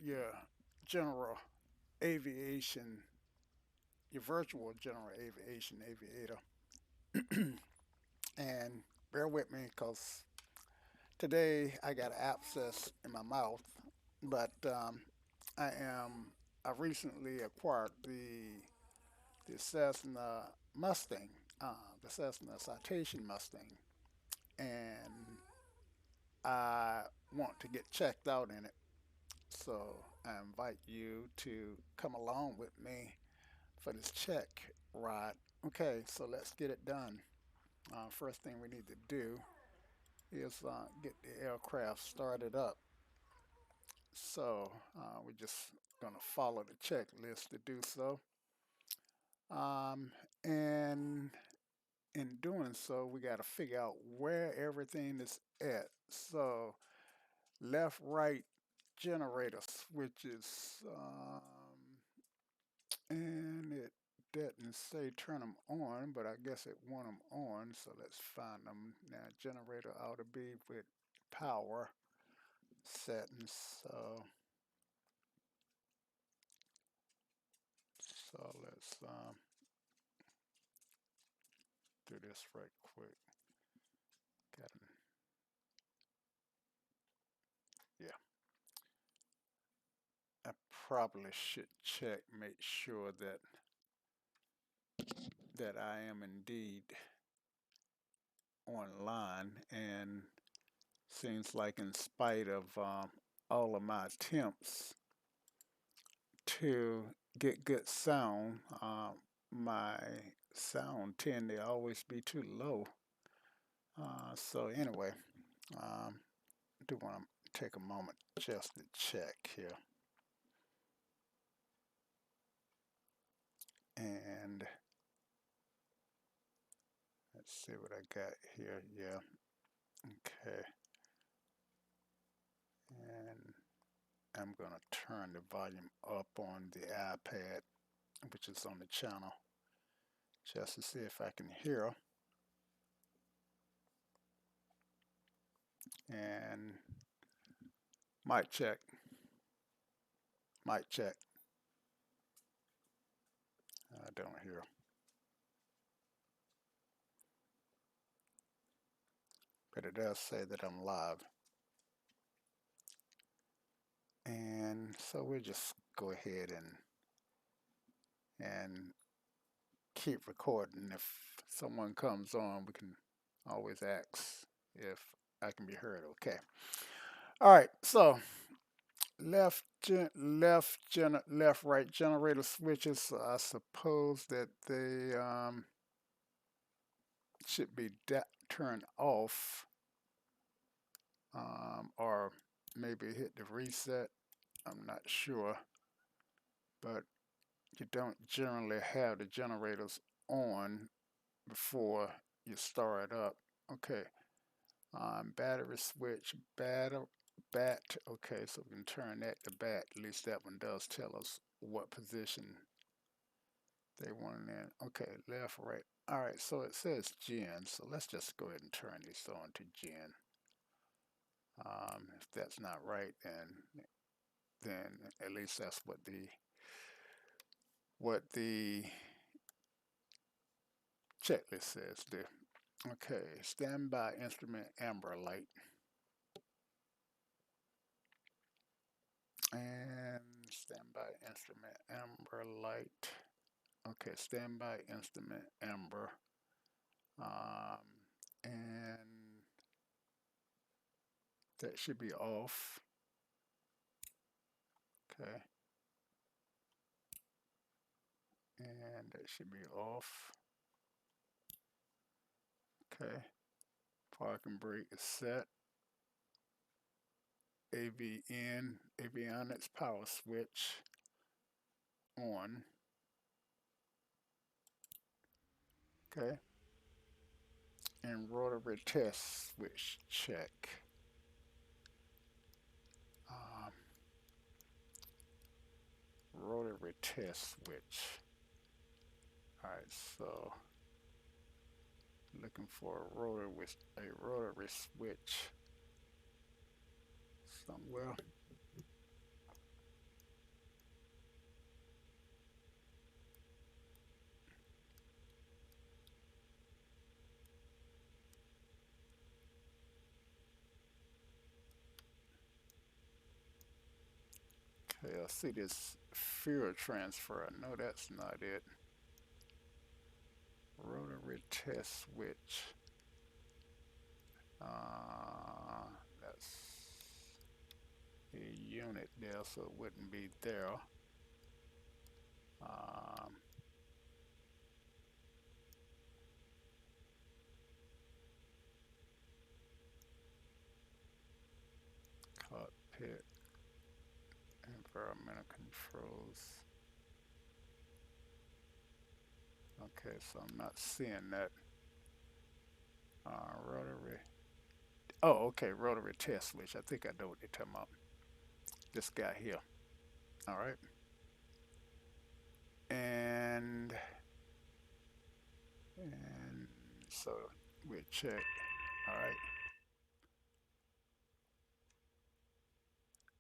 your general aviation, your virtual general aviation aviator. And bear with me because today I got an abscess in my mouth, but I recently acquired the Cessna Mustang, the Cessna Citation Mustang, and I want to get checked out in it. So I invite you to come along with me for this check ride. Okay, so let's get it done. First thing we need to do is get the aircraft started up. So we're just going to follow the checklist to do so. And in doing so, we got to figure out where everything is at. So left, right generator switches, and it didn't say turn them on, but I guess it want them on. So let's find them now. Generator ought to be with power settings. So let's do this right quick. Got yeah. I probably should check, make sure that I am indeed online, and seems like in spite of all of my attempts to get good sound, my sound tend to always be too low. So anyway, um, do want to take a moment just to check here. And let's see what I got here. Yeah, okay. And I'm going to turn the volume up on the iPad, which is on the channel, just to see if I can hear. And mic check, mic check. I don't hear. But it does say that I'm live. And so we'll just go ahead and keep recording. If someone comes on, we can always ask if I can be heard. Okay. All right. So left right generator switches. I suppose that they should be turned off, or maybe hit the reset. I'm not sure, but you don't generally have the generators on before you start up. Okay, battery switch, bat. Okay, so we can turn that to bat. At least that one does tell us what position they want it in. Okay, left, right. All right, so it says gen. So let's just go ahead and turn this on to gen. If that's not right, then at least that's what the checklist says there. Okay, standby instrument amber light. And standby instrument amber light. Okay, standby instrument amber. Um, and that should be off. Okay, and that should be off. Okay, parking brake is set. avionics power switch on. Okay, and rotary test switch check. Um, Rotary test switch. All right, so looking for a rotary switch somewhere. Okay, I see this fuel transfer. I know that's not it. Rotary test switch. That's a unit there, so it wouldn't be there. Um, Cockpit, environmental controls. Okay, so I'm not seeing that. Rotary. Oh, okay, rotary test switch. I think I know what they're talking about. This guy here. All right. And so we check. All right.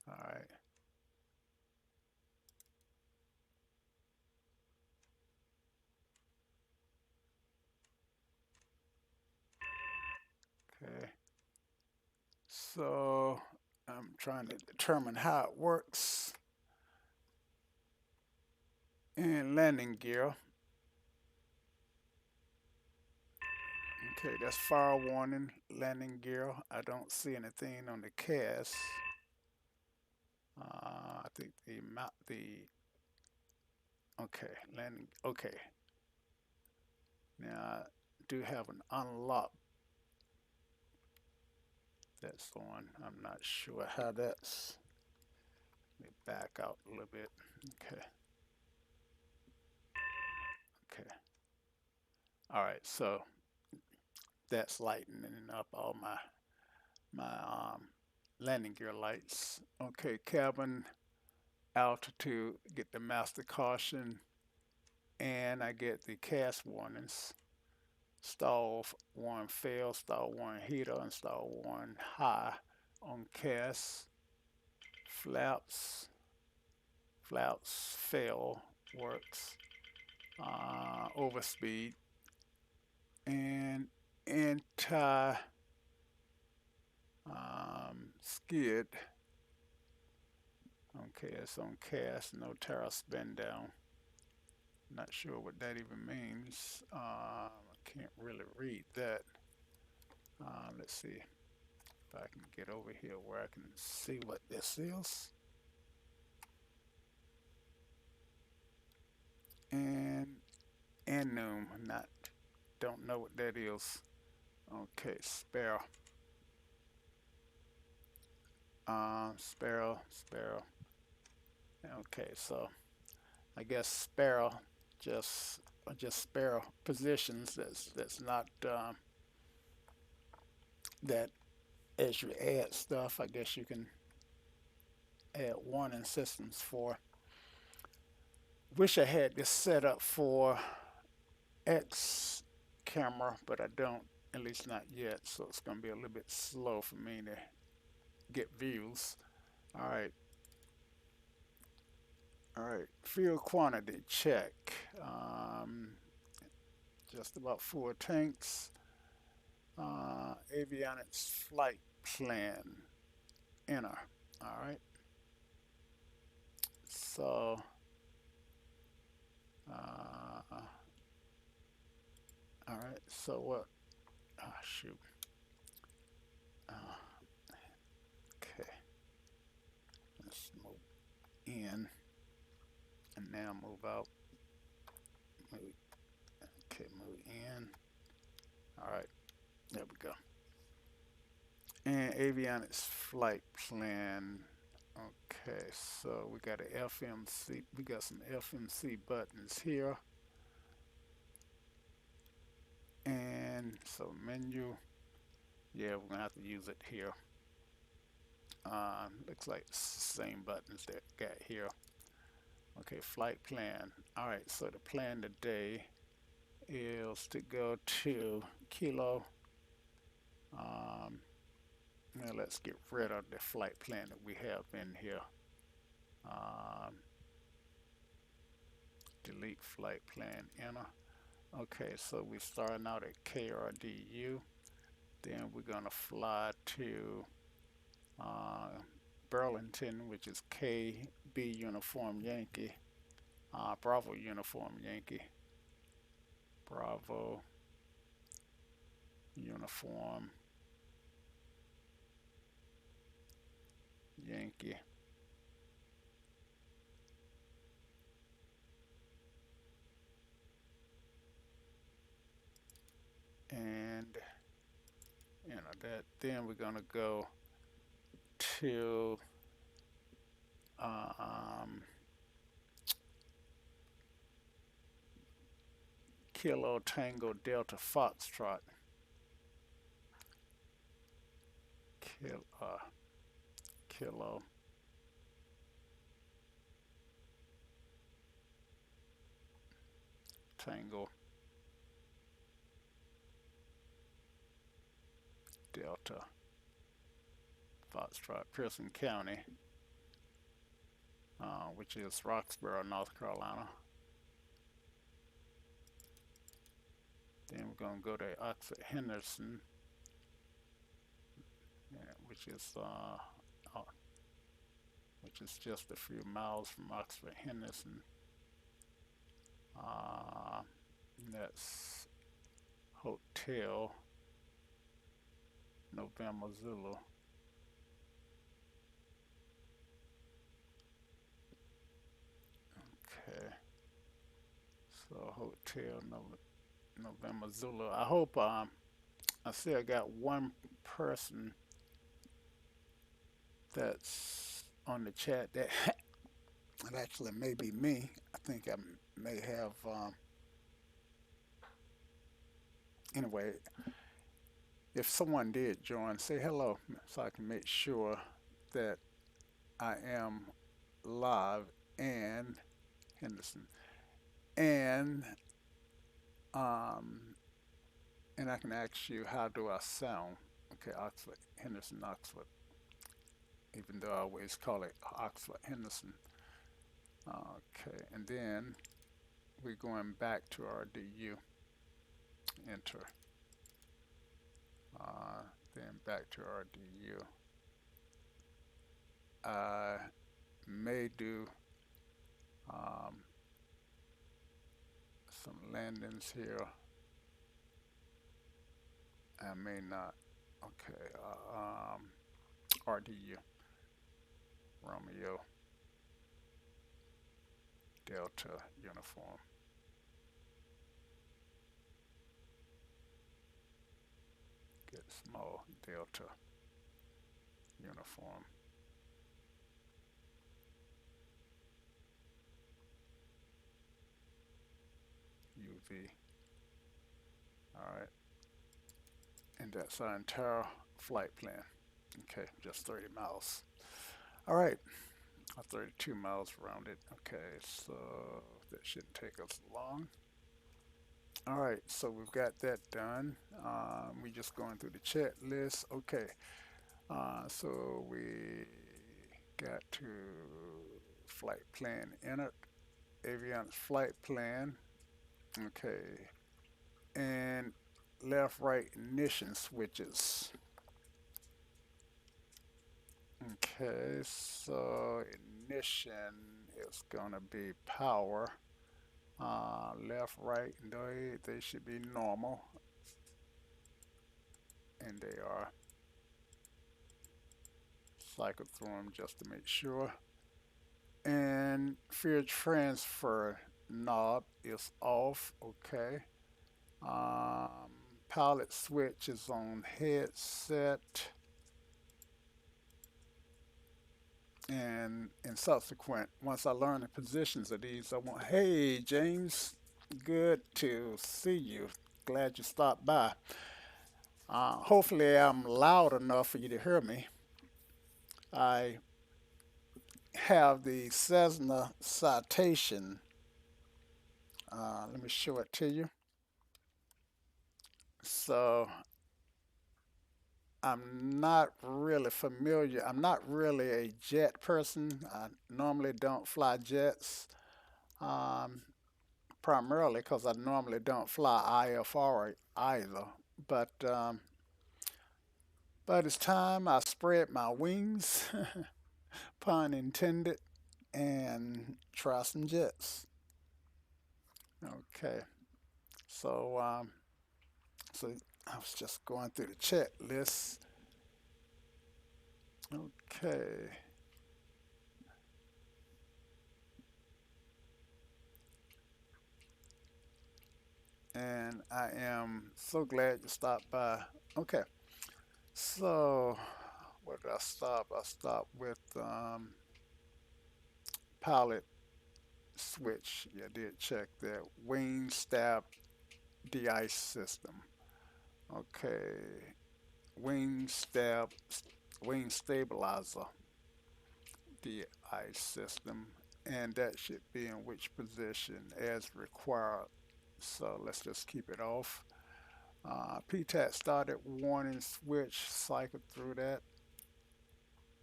All right. Okay. So I'm trying to determine how it works in landing gear. Okay, that's fire warning, landing gear. I don't see anything on the CAS. I think okay, landing, okay. Now I do have an unlock that's on. I'm not sure how that's, let me back out a little bit. Okay, okay. All right, so that's lightening up all my landing gear lights. Okay, cabin altitude, get the master caution, and I get the CAS warnings. Stall one fail, stall one heater, and stall one high on CAS. Flaps, flaps fail works. Overspeed and anti skid. Okay, it's on CAS, no tariff spin down. Not sure what that even means. I can't really read that. Let's see if I can get over here where I can see what this is. And annum, not, don't know what that is. Okay, sparrow. Sparrow. Okay, so I guess sparrow just sparrow positions. That's not that as you add stuff. I guess you can add warning systems for. Wish I had this set up for X camera, but I don't. At least not yet. So it's gonna be a little bit slow for me to get views. All right. All right, fuel quantity check. Just about 4 tanks. Avionics flight plan. Enter. All right. So, all right. So what? Oh, shoot. Uh, okay. Let's move in, and now move out. Move. Okay, move in. All right. There we go. And avionics flight plan. Okay, so we got a FMC. We got some FMC buttons here. And so menu. Yeah, we're gonna have to use it here. Looks like it's the same buttons that got here. Okay, flight plan. All right, so the plan today is to go to Kilo. Now let's get rid of the flight plan that we have in here. Delete flight plan, enter. Okay, so we're starting out at KRDU. Then we're gonna fly to Burlington, which is KBU. B uniform Yankee, Bravo uniform Yankee, Bravo uniform Yankee. And that then we're gonna go to um, Kilo Tango Delta Foxtrot. Kilo, Kilo Tango Delta Foxtrot, Pearson County, which is Roxborough, North Carolina. Then we're gonna go to Oxford Henderson, which is just a few miles from Oxford Henderson. Uh, that's Hotel November Zulu. Okay, so Hotel November Zulu. I hope I still got one person that's on the chat that it actually may be me. I think I may have. Anyway, if someone did join, say hello so I can make sure that I am live and Henderson and um, and I can ask you how do I sound? Okay, Oxford Henderson, Oxford. Even though I always call it Oxford Henderson. Okay, and then we're going back to our DU. Enter. Then back to our DU. I may do um, some landings here. I may not. Okay. RDU. Romeo Delta Uniform. Get small Delta Uniform. UV. All right. And that's our entire flight plan. Okay, just 30 miles. All right, 32 miles rounded. Okay, so that shouldn't take us long. All right, so we've got that done. We're just going through the checklist. Okay, so we got to flight plan entered, avionics flight plan. Okay, and left right ignition switches. Okay, so ignition is gonna be power. Left, right, they should be normal, and they are. Cycle through them just to make sure. And fear transfer knob is off. Okay. Um, Pilot switch is on headset. And in subsequent, once I learn the positions of these, I want, hey, James, good to see you. Glad you stopped by. Hopefully, I'm loud enough for you to hear me. I have the Cessna Citation. Let me show it to you. So I'm not really familiar. I'm not really a jet person. I normally don't fly jets, um, primarily because I normally don't fly IFR either. But um, but it's time I spread my wings, pun intended, and try some jets. Okay, so so I was just going through the checklist. Okay, and I am so glad you stopped by. Okay, so where did I stop? I stopped with pilot switch. Yeah, I did check that. Wing stab de-ice system. Okay, wing stab, wing stabilizer de-ice system, and that should be in which position as required. So let's just keep it off. PTAT started warning switch, cycle through that,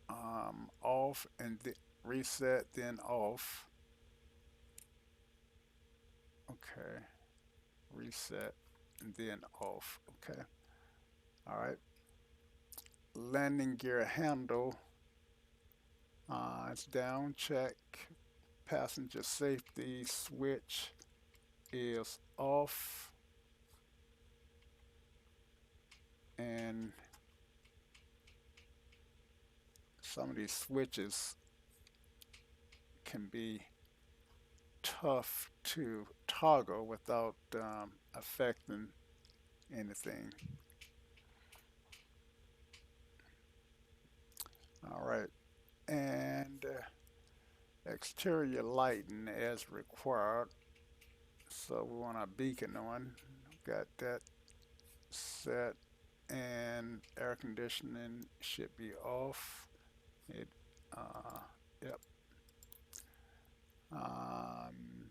off and reset, then off. Okay, reset and then off. Okay, all right. Landing gear handle, it's down, check. Passenger safety switch is off, and some of these switches can be tough to toggle without affecting anything. All right, and exterior lighting as required. So we want our beacon on. Got that set, and air conditioning should be off. It, yep. Um,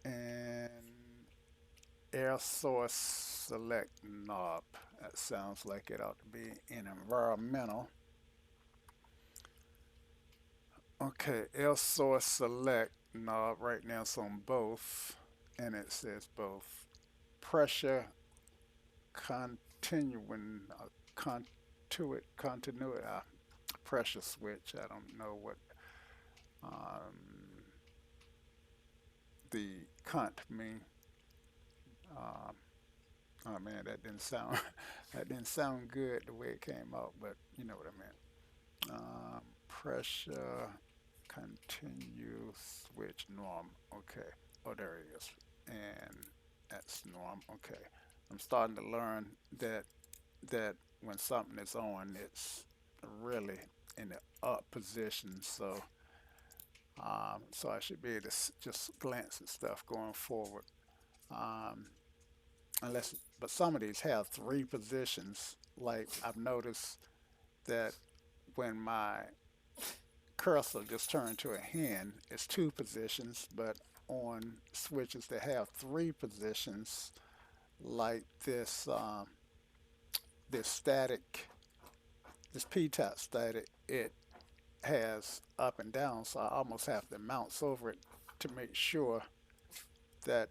and air source select knob. That sounds like it ought to be in environmental. Okay, air source select knob. Right now it's on both, and it says both. Pressure continuing, continuity, pressure switch. I don't know what um, the cont mean. Um, oh man, that didn't sound that didn't sound good the way it came out, but you know what I meant. Pressure continue switch norm. Okay. Oh, there it is, and that's norm. Okay. I'm starting to learn that when something is on, it's really in the up position. So I should be able to just glance at stuff going forward. Um, unless, but some of these have three positions. Like I've noticed that when my cursor just turned to a hand, it's two positions, but on switches that have three positions, like this static, this p-tap static, it has up and down, so I almost have to mouse over it to make sure that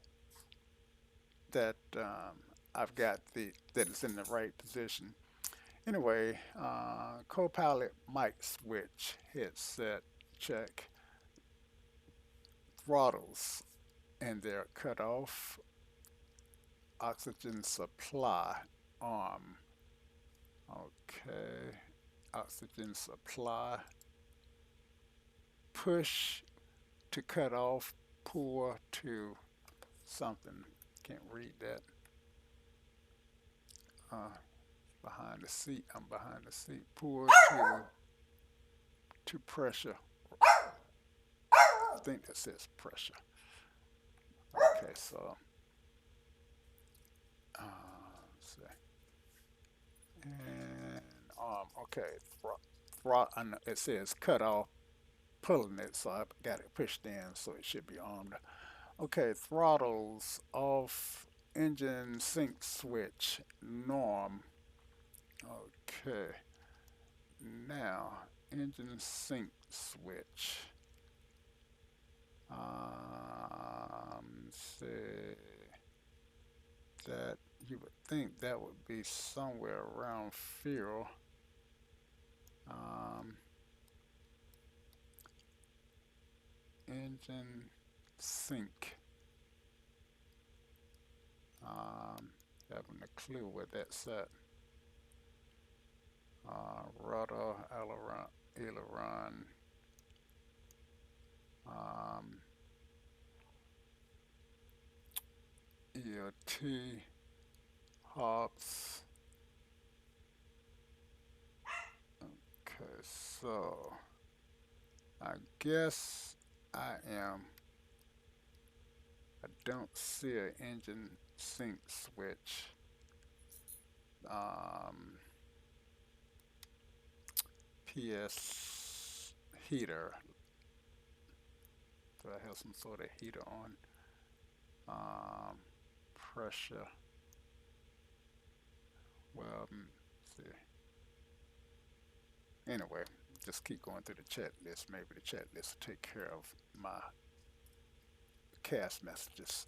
I've got that it's in the right position. Anyway, co-pilot mic switch, headset check, throttles, and they're cut off. Oxygen supply arm. Okay, oxygen supply. Push to cut off, pull to something. Can't read that. Behind the seat. I'm behind the seat. Pull to pressure. I think that says pressure. Okay, so let's see. And okay, it says cut off, pulling it, so I got it pushed in, so it should be armed. Okay, throttles off, engine sync switch, norm. Okay, now engine sync switch. Say that you would think that would be somewhere around fuel. engine sync. Having a clue what that's at. Rudder, aileron, um, ELT, hops. Okay, so I guess I am. I don't see an engine sync switch. Um, PS heater. Do I have some sort of heater on? Pressure. Well, see. Anyway, just keep going through the chat list. Maybe the chat list will take care of my cast messages.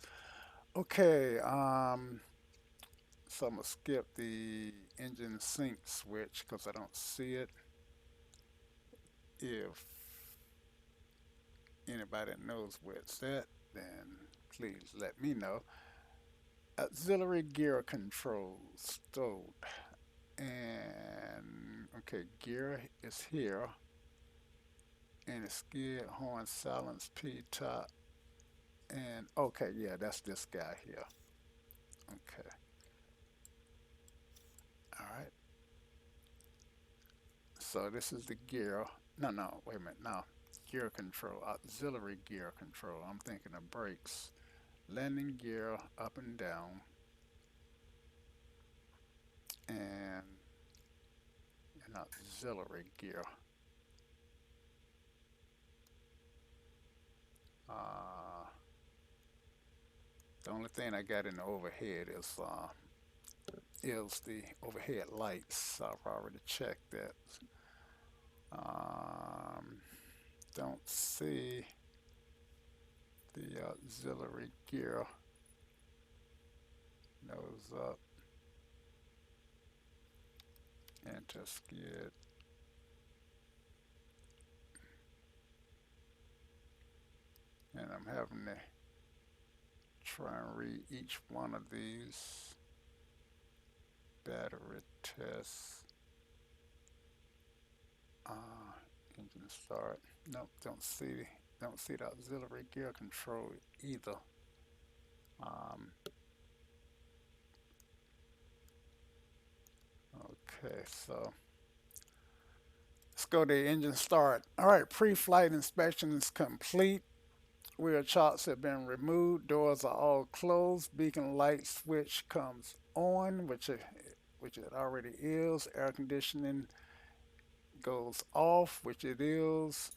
Okay, so I'm gonna skip the engine sync switch because I don't see it. If anybody knows where it's at, then please let me know. Auxiliary gear control stowed. And okay, gear is here. And it's skid, horn, silence, P top. And okay, yeah, that's this guy here. Okay, all right. So this is the gear. No, no, wait a minute. No, gear control, auxiliary gear control. I'm thinking of brakes. Landing gear up and down, and an auxiliary gear. Uh, the only thing I got in the overhead is the overhead lights. I've already checked that. Um, don't see the auxiliary gear. Nose up, enter skid. And I'm having to try and read each one of these. Battery test. Engine start. Nope, don't see the auxiliary gear control either. Um, okay, so let's go to engine start. All right, pre-flight inspection is complete. Wheel chocks have been removed. Doors are all closed. Beacon light switch comes on, which it already is. Air conditioning goes off, which it is.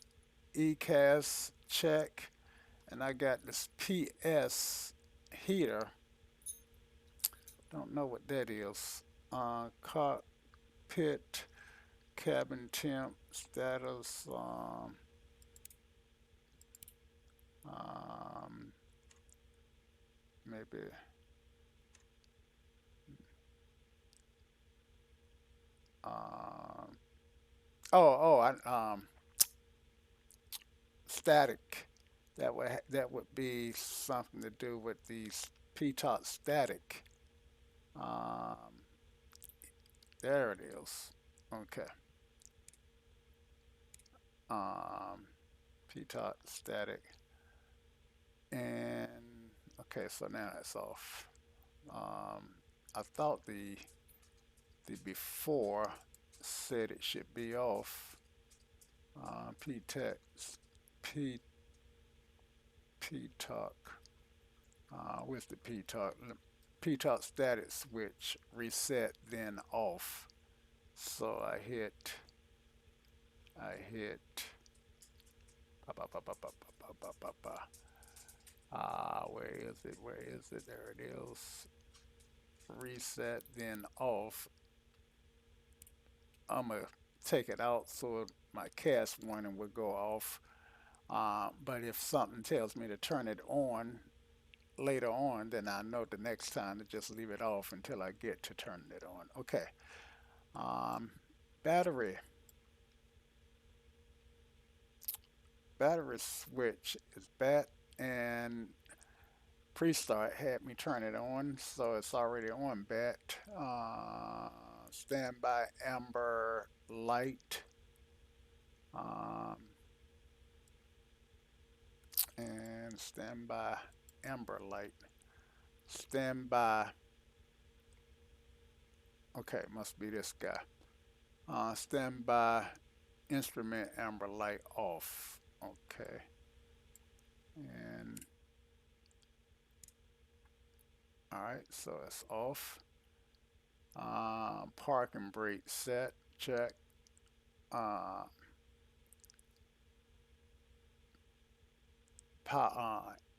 ECAS check. And I got this PS heater. Don't know what that is. Cockpit, cabin temp, status, um, maybe, um, static. That would be something to do with the P-top static. Um, there it is. Okay. Um, P-top static. And okay, so now it's off. Um, I thought the before said it should be off. P-text, P P-talk. With the P-talk, P-talk status switch reset then off. So I hit. Ba, ba, ba, ba, ba, ba, ba, ba, ba. Where is it? Where is it? There it is. Reset then off. I'm gonna take it out so my cast warning will go off. But if something tells me to turn it on later on, then I know the next time to just leave it off until I get to turning it on. Okay. Um, Battery. battery switch is bat, and pre-start had me turn it on, so it's already on bat. Standby amber light, um, and standby amber light. Standby, okay, must be this guy. Standby instrument amber light off. Okay, and all right, so it's off. Park and brake set, check. Uh,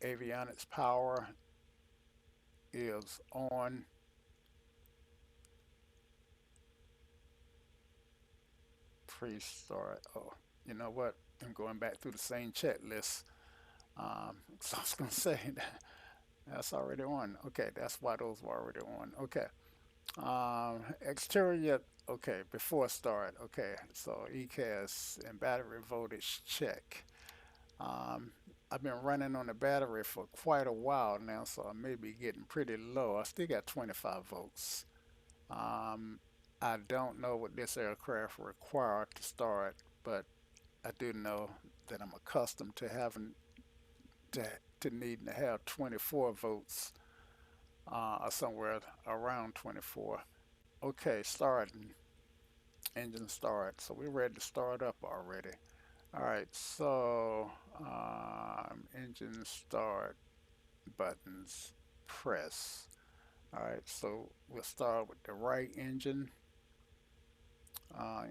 Avionics power is on. Pre-start. Oh, you know what? I'm going back through the same checklist. So I was gonna say that's already on. Okay, that's why those were already on. Okay. Exterior. Okay, before start. Okay, so ECAS and battery voltage check. Um, I've been running on the battery for quite a while now, so I may be getting pretty low. I still got 25 volts. Um, I don't know what this aircraft required to start, but I do know that I'm accustomed to having to, to needing to have 24 volts, or somewhere around 24. Okay, starting. Engine start. So we're ready to start up already. All right, so engine start buttons press. All right, so we'll start with the right engine.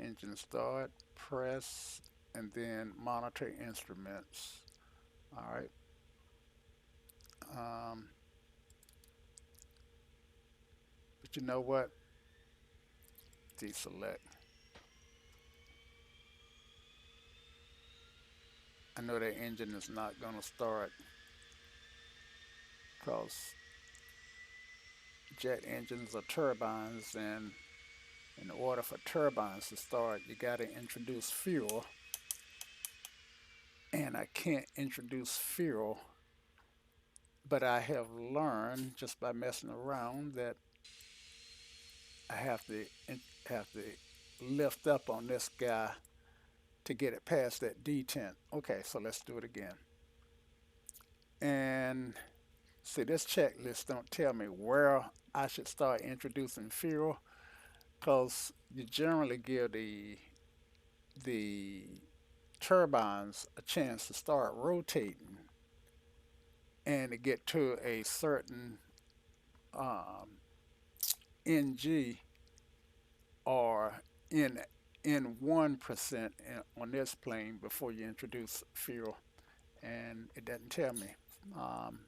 Engine start, press, and then monitor instruments. All right. Um, but you know what? Deselect. I know that engine is not going to start because jet engines are turbines, and in order for turbines to start, you got to introduce fuel. And I can't introduce fuel, but I have learned just by messing around that I have to lift up on this guy to get it past that detent. Okay, so let's do it again. And see, this checklist don't tell me where I should start introducing fuel because you generally give the turbines a chance to start rotating and to get to a certain um, NG or in 1% on this plane before you introduce fuel, and it doesn't tell me. Um,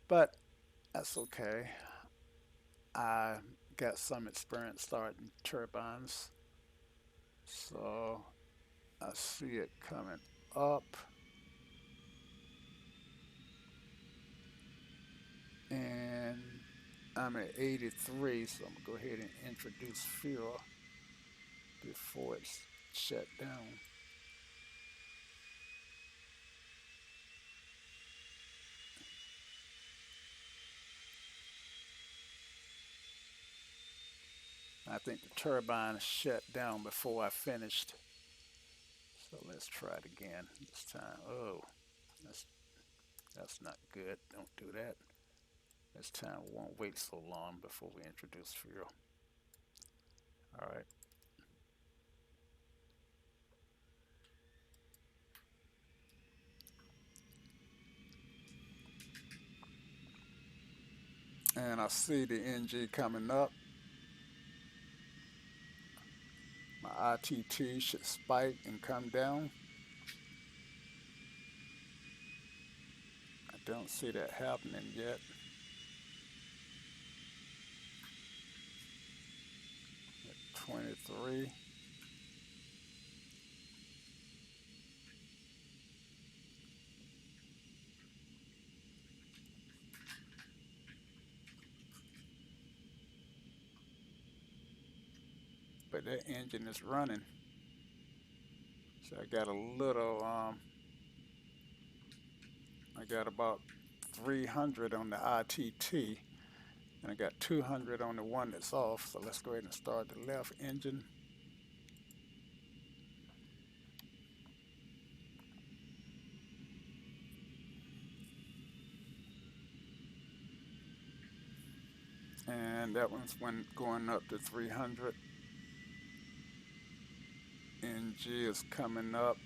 but that's okay. I got some experience starting turbines, so I see it coming up, and I'm at 83, so I'm gonna go ahead and introduce fuel before it's shut down. I think the turbine shut down before I finished. So let's try it again this time. Oh, that's that's not good. Don't do that. This time we won't wait so long before we introduce fuel. All right. And I see the NG coming up. My ITT should spike and come down. I don't see that happening yet. At 23. But that engine is running. So I got a little, I got about 300 on the ITT, and I got 200 on the one that's off. So let's go ahead and start the left engine. And that one's when going up to 300. NG is coming up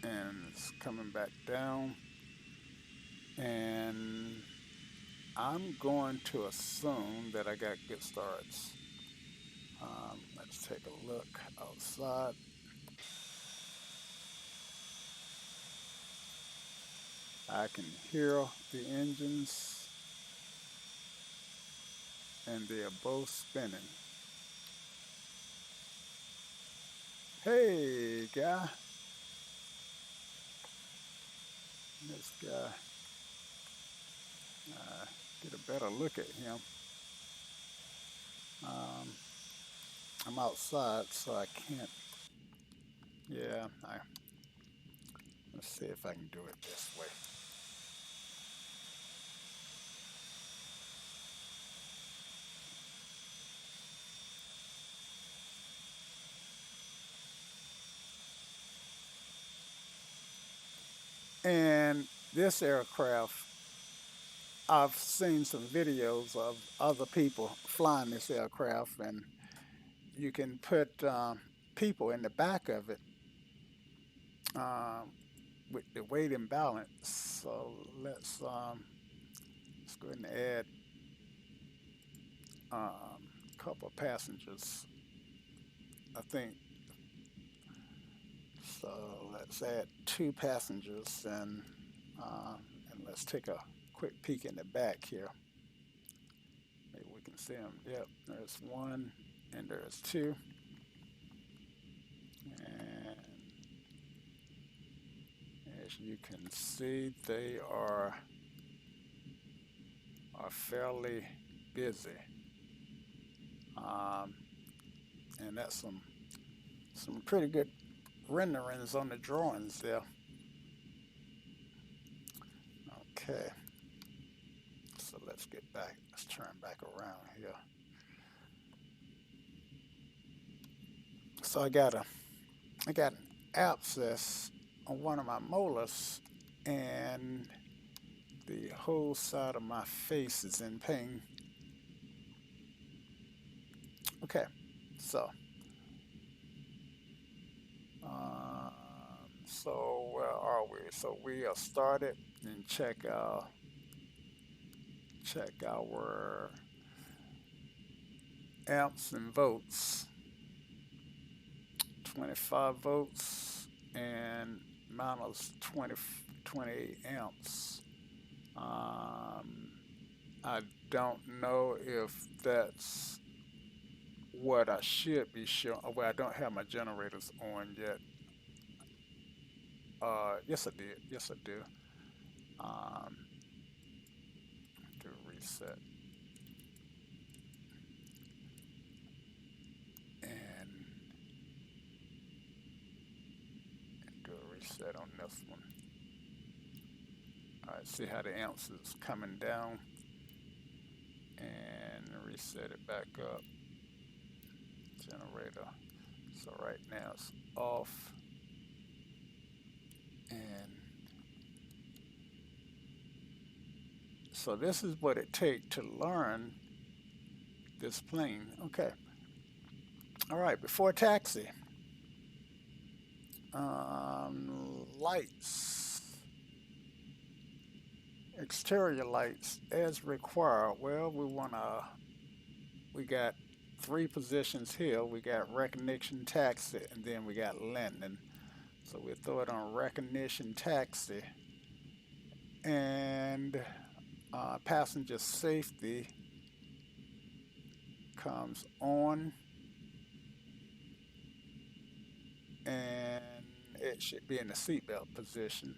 and it's coming back down. And I'm going to assume that I got good starts. Let's take a look outside. I can hear the engines and they are both spinning. Hey, guy. This guy. Get a better look at him. Um, I'm outside, so I can't. Yeah, let's see if I can do it this way. And this aircraft, I've seen some videos of other people flying this aircraft, and you can put people in the back of it um, with the weight imbalance. So let's go ahead and add a couple of passengers. I think so. Let's add two passengers and let's take a quick peek in the back here. Maybe we can see them. Yep, there's one and there's two. And as you can see, they are fairly busy. Um, and that's some pretty good renderings on the drawings there. Okay, so let's get back. Let's turn back around here. So I got an abscess on one of my molars, and the whole side of my face is in pain. Okay, so so where are we? So we are started and check our amps and volts. 25 volts and minus 28 amps. I don't know if that's what I should be showing. Well, I don't have my generators on yet. Yes, I did. Yes, I do. Um, do a reset and do a reset on this one. All right, see how the amps is coming down and reset it back up. Generator. So right now it's off. And so this is what it takes to learn this plane. Okay. All right, before taxi. Lights. Exterior lights as required. Well, we got three positions here. We got recognition taxi and then we got landing. So we throw it on recognition taxi and passenger safety comes on and it should be in the seatbelt position.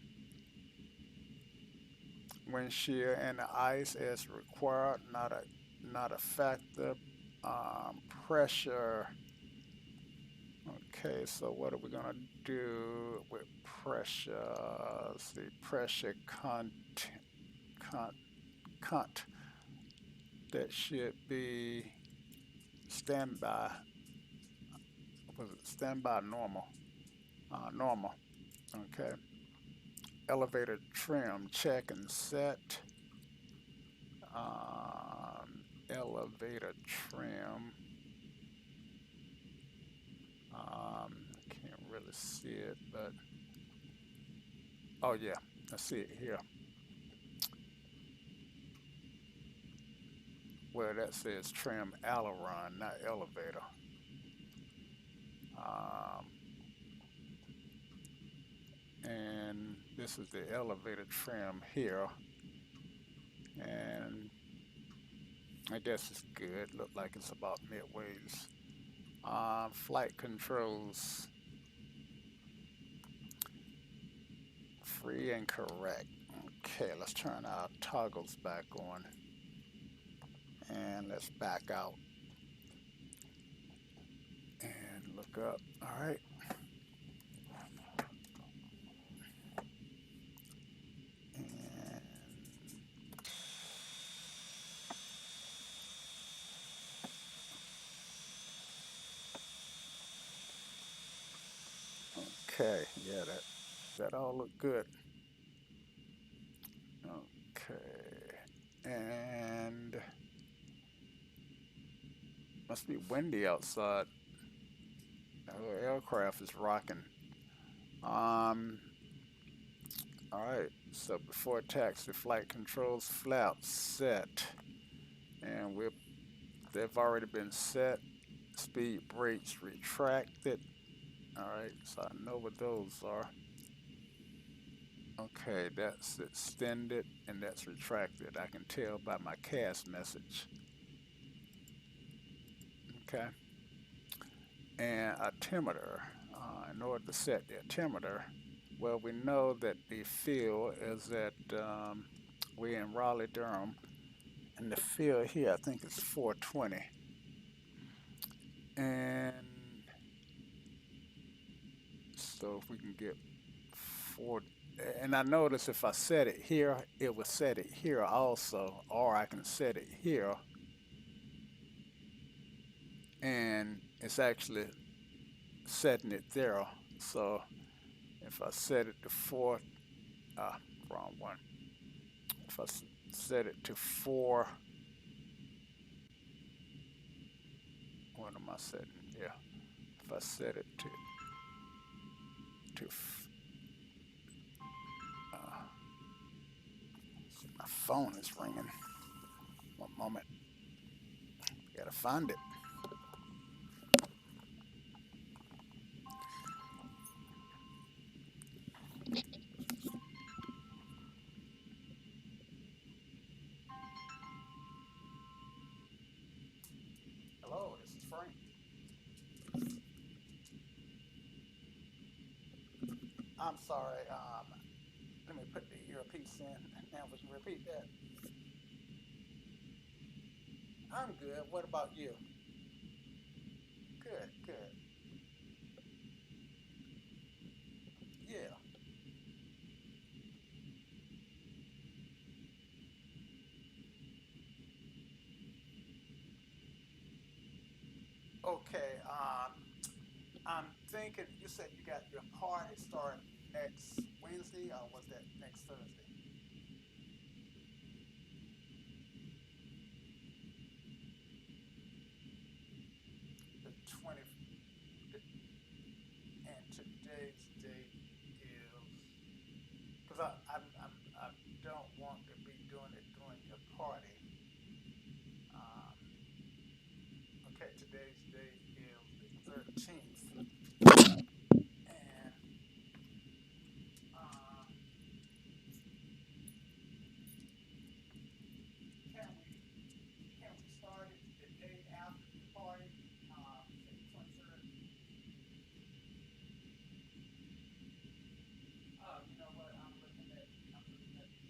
Windshield and the ice as required, not a factor. Pressure. Okay, so what are we gonna do with pressure? Let's see, pressure con, cont. That should be standby. Was it standby normal? Normal. Okay. Elevator trim, check and set. Elevator trim. Can't really see it, but oh yeah, I see it here. Where that says trim aileron, not elevator. Um, and this is the elevator trim here, and I guess it's good. Look like it's about midways. Flight controls, free and correct. Okay, let's turn our toggles back on and let's back out and look up. All right. And okay, yeah, that all looked good. Okay, and must be windy outside. The aircraft is rocking. Um, all right. So before taxi, flight controls flaps set, and they've already been set. Speed brakes retracted. All right. So I know what those are. Okay, that's extended and that's retracted. I can tell by my cast message. Okay. And altimeter. In order to set the altimeter, well, we know that the field is at, we're in Raleigh, Durham, and the field here, I think is 420. And so if we can get four, and I notice if I set it here, it will set it here also, or I can set it here, and it's actually setting it there. So if I set it to four, ah, wrong one. If I set it to four, what am I setting? Yeah. If I set it to uh, my phone is ringing. One moment. Gotta find it. Hello, this is Frank. I'm sorry. Let me put the earpiece in. Now we can repeat that. I'm good. What about you? Good, good. Yeah. Okay. I'm thinking. You said you got your party starting next Wednesday, or was that next Thursday? The 20th. And today's date is because I don't want to be doing it during your party. Um, okay, today's date is the 13th, and um, can we start it the day after the party? Say the 23rd. You know what? I'm looking at January.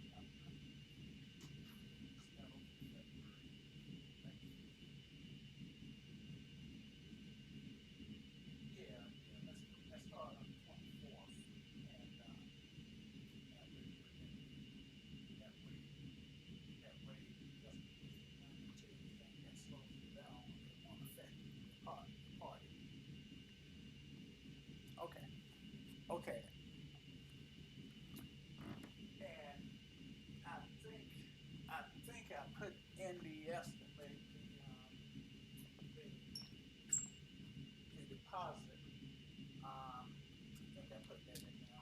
Schedule for February. Thank you. Okay, and I think I put in the estimate the deposit. I think I put that in there.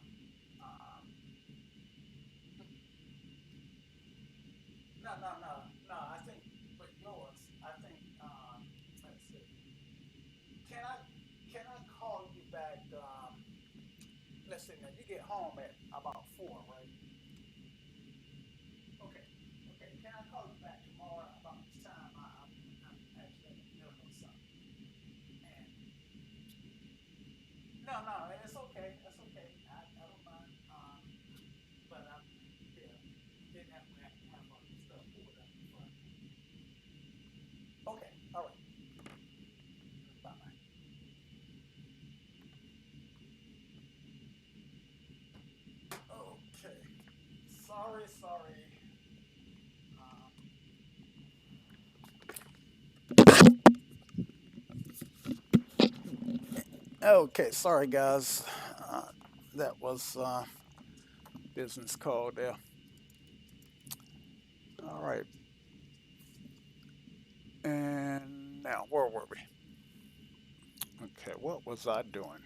No, no, no, no. I think with yours, I think. Let's see. Can I call you back? Let's see. Now you get home at about 4, right? Okay. Okay. Can I call you back tomorrow about this time? I'm actually in the middle of something. And no, no, it's okay. It's okay. I don't mind. But I'm yeah. Then that way I can have all this stuff pulled up in front of me. Okay. All right. Bye bye. Okay. Sorry, sorry. Um, okay, sorry guys. Uh, that was business call there. All right. And now, where were we? Okay, what was I doing?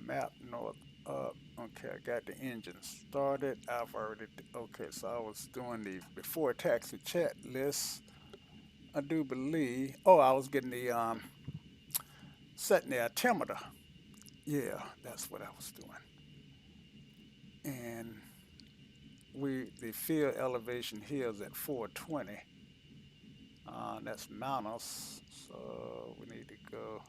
Map north up. Okay, I got the engine started. I've already. Okay, so I was doing the before taxi chat list. I do believe. Oh, I was getting the setting the altimeter. Yeah, that's what I was doing. And the field elevation here is at 420. That's Mount us. So we need to go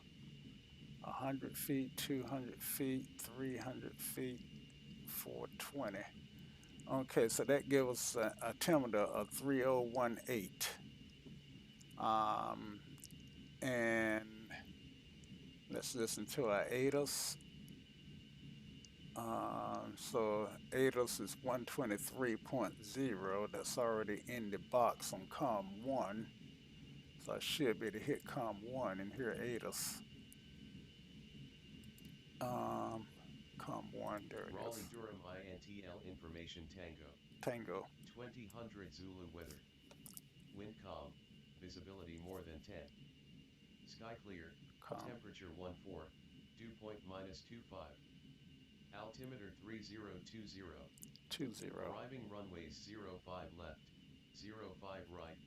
100 feet, 200 feet, 300 feet, 420. Okay, so that gives us a altimeter of 3018. Um, and let's listen to our ADAS. So ADAS is 123.0. That's already in the box on COM 1. So I should be able to hit COM 1 and hear ADAS. Um, COM 1, there it Raleigh is. Durham INTL Information Tango. Tango. 2000 Zulu weather. Wind calm. Visibility more than 10. Sky clear. COM Temperature 14. Dew point -25. Altimeter 3020. 20. Arriving runways 05 left, 05 right,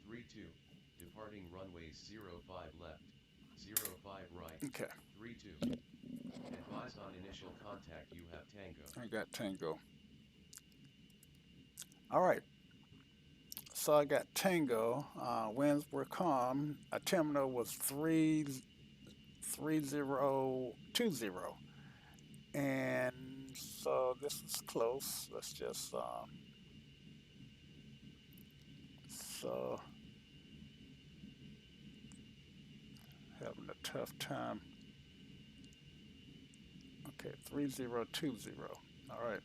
32. Departing runways 05 left, 05 right, Okay, 32. Advised on initial contact you have Tango. I got Tango. All right, so I got Tango. Winds were calm. Altimeter was 33020. And so this is close. Let's just so having a tough time. Okay, 3020. All right.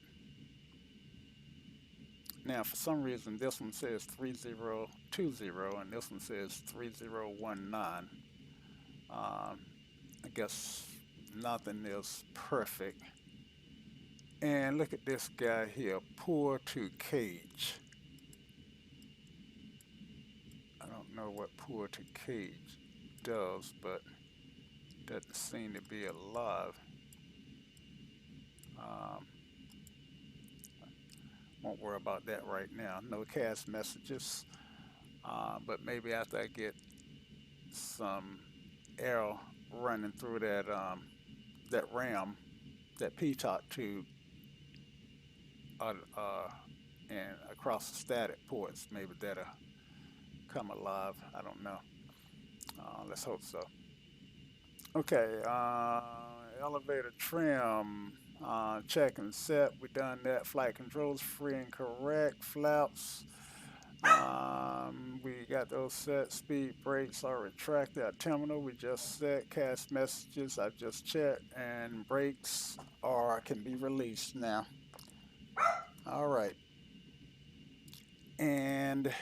Now, for some reason, this one says 3020 and this one says 3019. I guess nothing is perfect. And look at this guy here, pour to cage. I don't know what pour to cage does, but doesn't seem to be alive. Um, won't worry about that right now. No cast messages, but maybe after I get some air running through that RAM, that P-top tube, uh, uh, and across the static ports, maybe that'll come alive. I don't know. Let's hope so. Okay, elevator trim, check and set. We done that. Flight controls free and correct. Flaps. We got those set. Speed brakes are retracted. Altimeter we just set. Cast messages I just checked, and brakes are can be released now. All right, and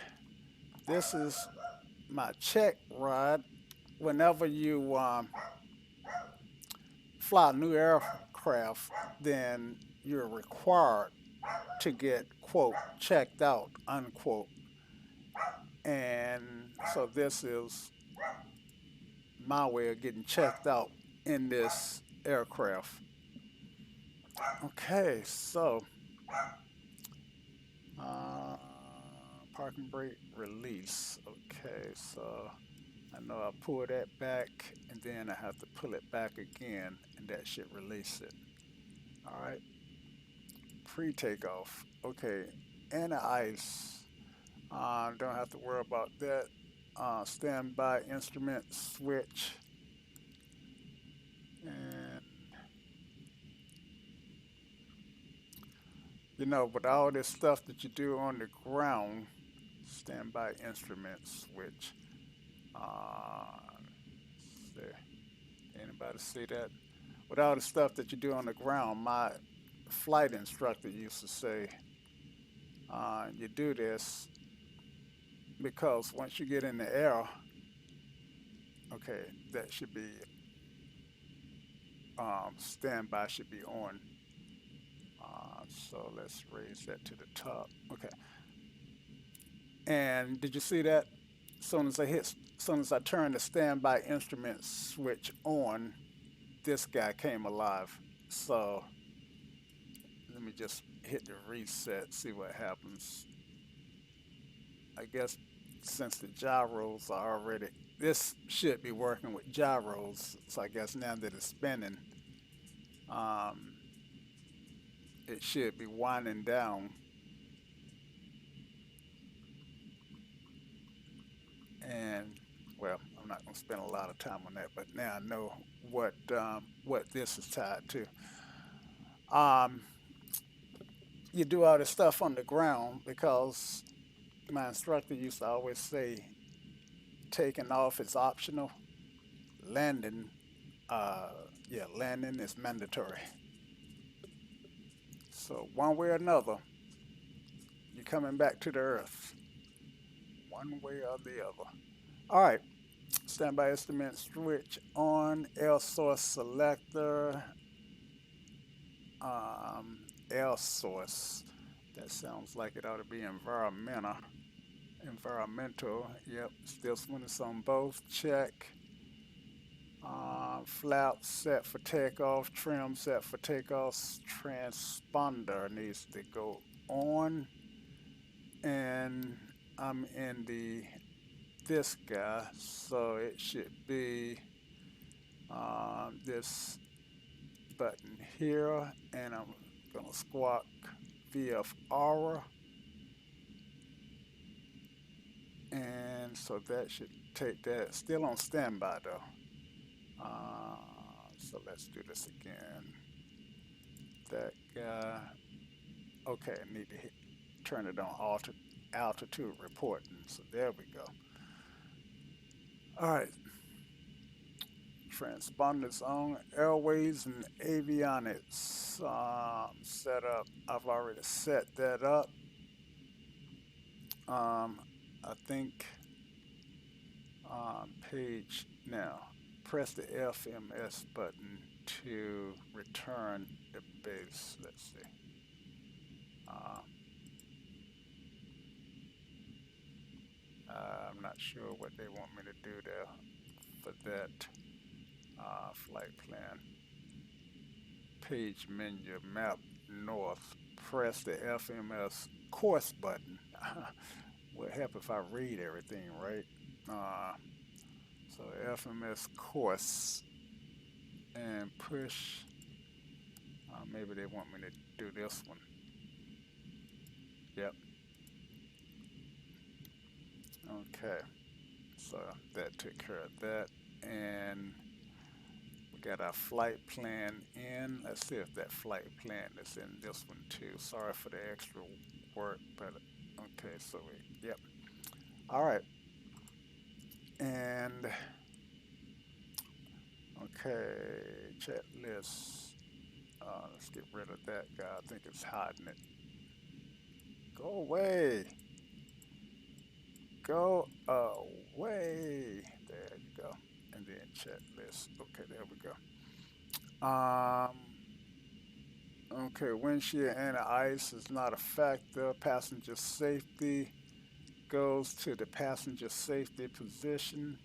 this is my check ride. Whenever you fly a new aircraft, aircraft, then you're required to get, quote, checked out, unquote. And so this is my way of getting checked out in this aircraft. Okay, so uh, parking brake release. Okay, so I know I pull that back and then I have to pull it back again and that should release it. All right, pre-takeoff. Okay, and the ice. Don't have to worry about that. Standby instrument switch. And with all this stuff that you do on the ground, standby instrument switch. See, anybody see that? With all the stuff that you do on the ground, my flight instructor used to say, you do this because once you get in the air, okay, that should be standby should be on. So let's raise that to the top. Okay. And did you see that? Soon as I turned the standby instrument switch on, this guy came alive. So let me just hit the reset, see what happens. I guess since the gyros are already, this should be working with gyros. So I guess now that it's spinning, um, it should be winding down. And well, I'm not going to spend a lot of time on that, but now I know what this is tied to. Um, you do all this stuff on the ground because my instructor used to always say taking off is optional. Landing, uh, yeah, landing is mandatory. So one way or another, you're coming back to the earth, one way or the other. All right, standby instrument switch on, L source selector, um, L source. That sounds like it ought to be environmental. Environmental, yep, still when it's on both, check. Flap set for takeoff, trim set for takeoff, transponder needs to go on, and I'm in this guy, so it should be this button here, and I'm gonna squawk VF aura, and so that should take that. Still on standby though. Uh, so let's do this again. That guy. Okay, I need to turn it on altitude reporting. So there we go. All right. Transponders on, airways and avionics set up. I've already set that up. I think page now. Press the FMS button to return the base. Let's see. Uh, I'm not sure what they want me to do there for that flight plan. Page menu, map north. Press the FMS course button. Will help if I read everything right. So FMS course and push. Maybe they want me to do this one. Yep. Okay. So that took care of that. And we got our flight plan in. Let's see if that flight plan is in this one too. Sorry for the extra work, but okay, so yep. All right. And okay, checklist. Let's get rid of that guy. I think it's hiding it. Go away. Go away. There you go. And then checklist. Okay, there we go. Okay, windshield anti-ice is not a factor. Passenger safety goes to the passenger safety position.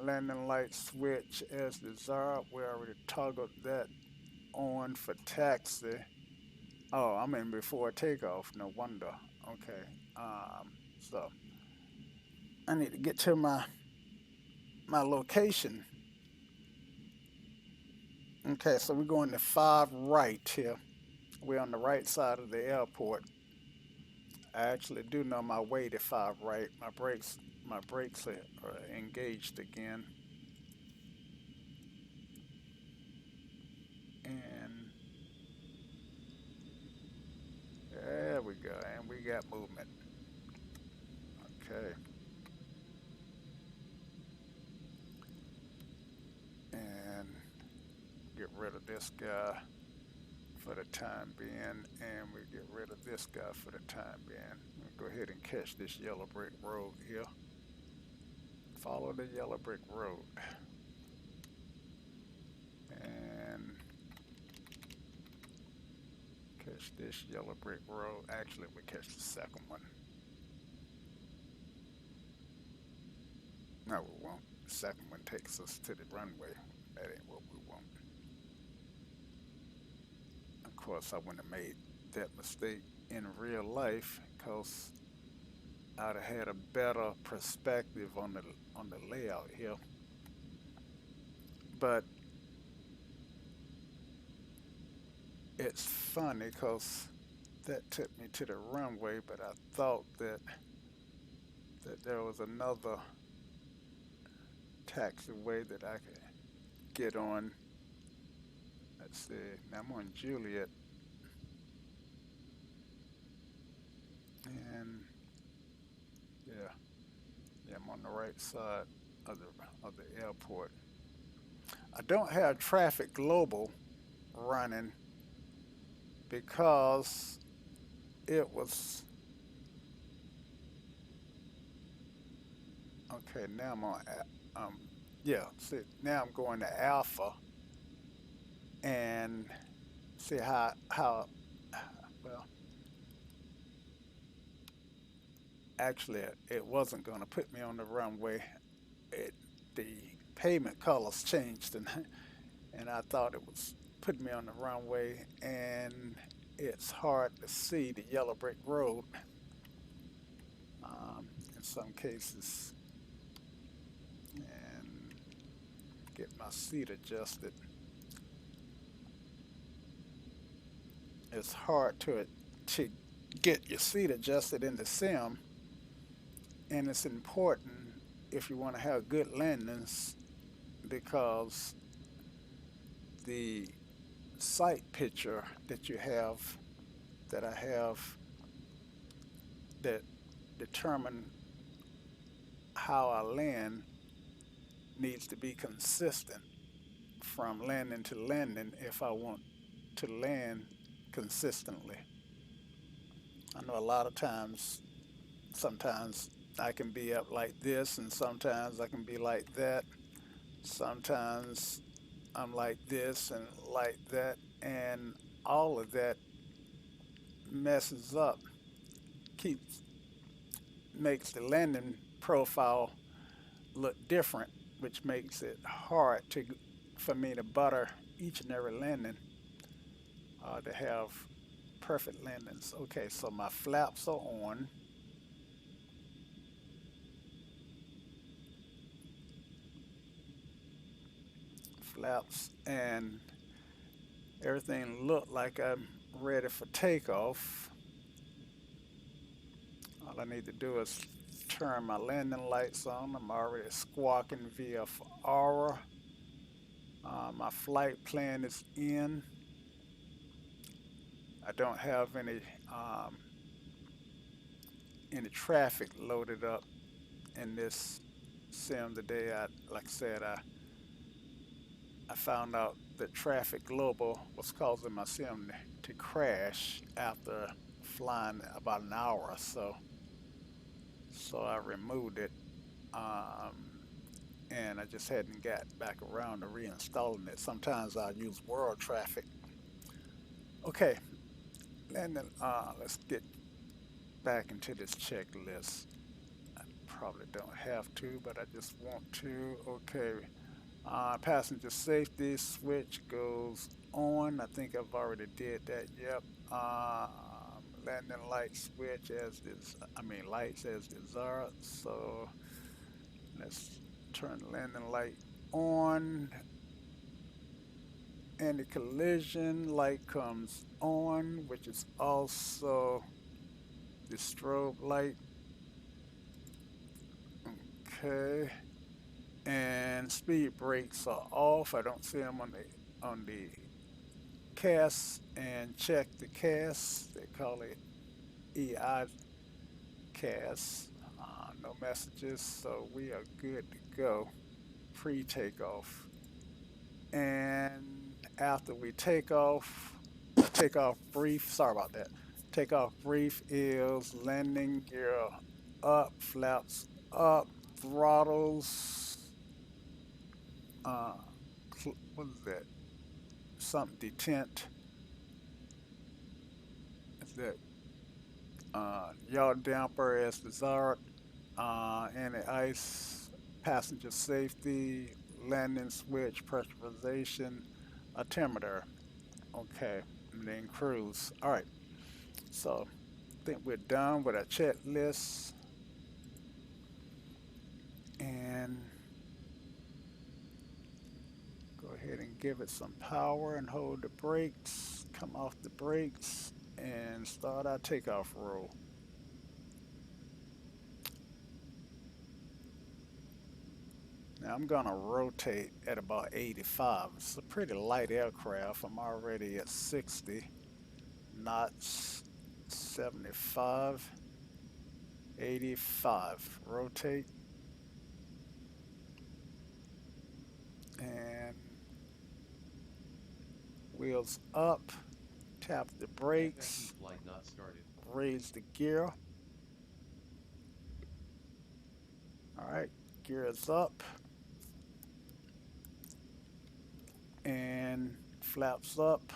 Landing light switch as desired. We already toggled that on for taxi. Oh, I'm in before takeoff. No wonder. Okay. So I need to get to my location. Okay, so we're going to 5 right here. We're on the right side of the airport. I actually do know my way to 5 right. My brakes are engaged again. And there we go. And we got movement. Okay. And get rid of this guy for the time being. And we get rid of this guy for the time being. We'll go ahead and catch this yellow brick road here. Follow the yellow brick road. And catch this yellow brick road. Actually, we catch the second one. No, we won't. The second one takes us to the runway. That ain't what we want. Of course, I wouldn't have made that mistake in real life because I'd have had a better perspective on the layout here. But it's funny because that took me to the runway, but I thought that there was another taxiway that I could get on. Let's see. Now I'm on Juliet, and yeah, yeah, I'm on the right side of the airport. I don't have traffic global running because it was okay. Now I'm on. Yeah. See, now I'm going to Alpha and see how well. Actually, it wasn't going to put me on the runway. It the pavement colors changed, and I thought it was putting me on the runway, and it's hard to see the yellow brick road in some cases, and get my seat adjusted. It's hard to get your seat adjusted in the sim, and it's important if you want to have good landings because the sight picture that you have that I have that determine how I land needs to be consistent from landing to landing if I want to land consistently. I know a lot of times, sometimes I can be up like this, and sometimes I can be like that. Sometimes I'm like this and like that, and all of that messes up, keeps makes the landing profile look different, which makes it hard to for me to butter each and every landing to have perfect landings. Okay, so my flaps are on. Flaps and everything look like I'm ready for takeoff. All I need to do is turn my landing lights on. I'm already squawking via aura. My flight plan is in. I don't have um, any traffic loaded up in this sim today. Like I said, I found out that traffic global was causing my sim to crash after flying about an hour or so. So I removed it. Um, and I just hadn't got back around to reinstalling it. Sometimes I use world traffic. Okay, and then let's get back into this checklist. I probably don't have to, but I just want to. Okay, passenger safety switch goes on. I think I've already did that. Yep. Landing light switch I mean lights as desired. So let's turn the landing light on. Anti-collision light comes on, which is also the strobe light. Okay, and speed brakes are off. I don't see them on the cast. And check the cast. They call it EI cast. No messages, so we are good to go. Pre-takeoff, and after we take off brief. Sorry about that. Takeoff brief is landing gear up, flaps up, throttles. Uh, what is that? Something detent. Is that yaw damper as desired? Anti-ice, passenger safety, landing switch, pressurization, altimeter. Okay, and then cruise. All right. So I think we're done with our checklist, and go ahead and give it some power and hold the brakes, come off the brakes, and start our takeoff roll. Now I'm gonna rotate at about 85. It's a pretty light aircraft. I'm already at 60 knots, 75, 85. Rotate, and wheels up, tap the FFE brakes, flight not started. raise the gear. All right, gear is up, and flaps up.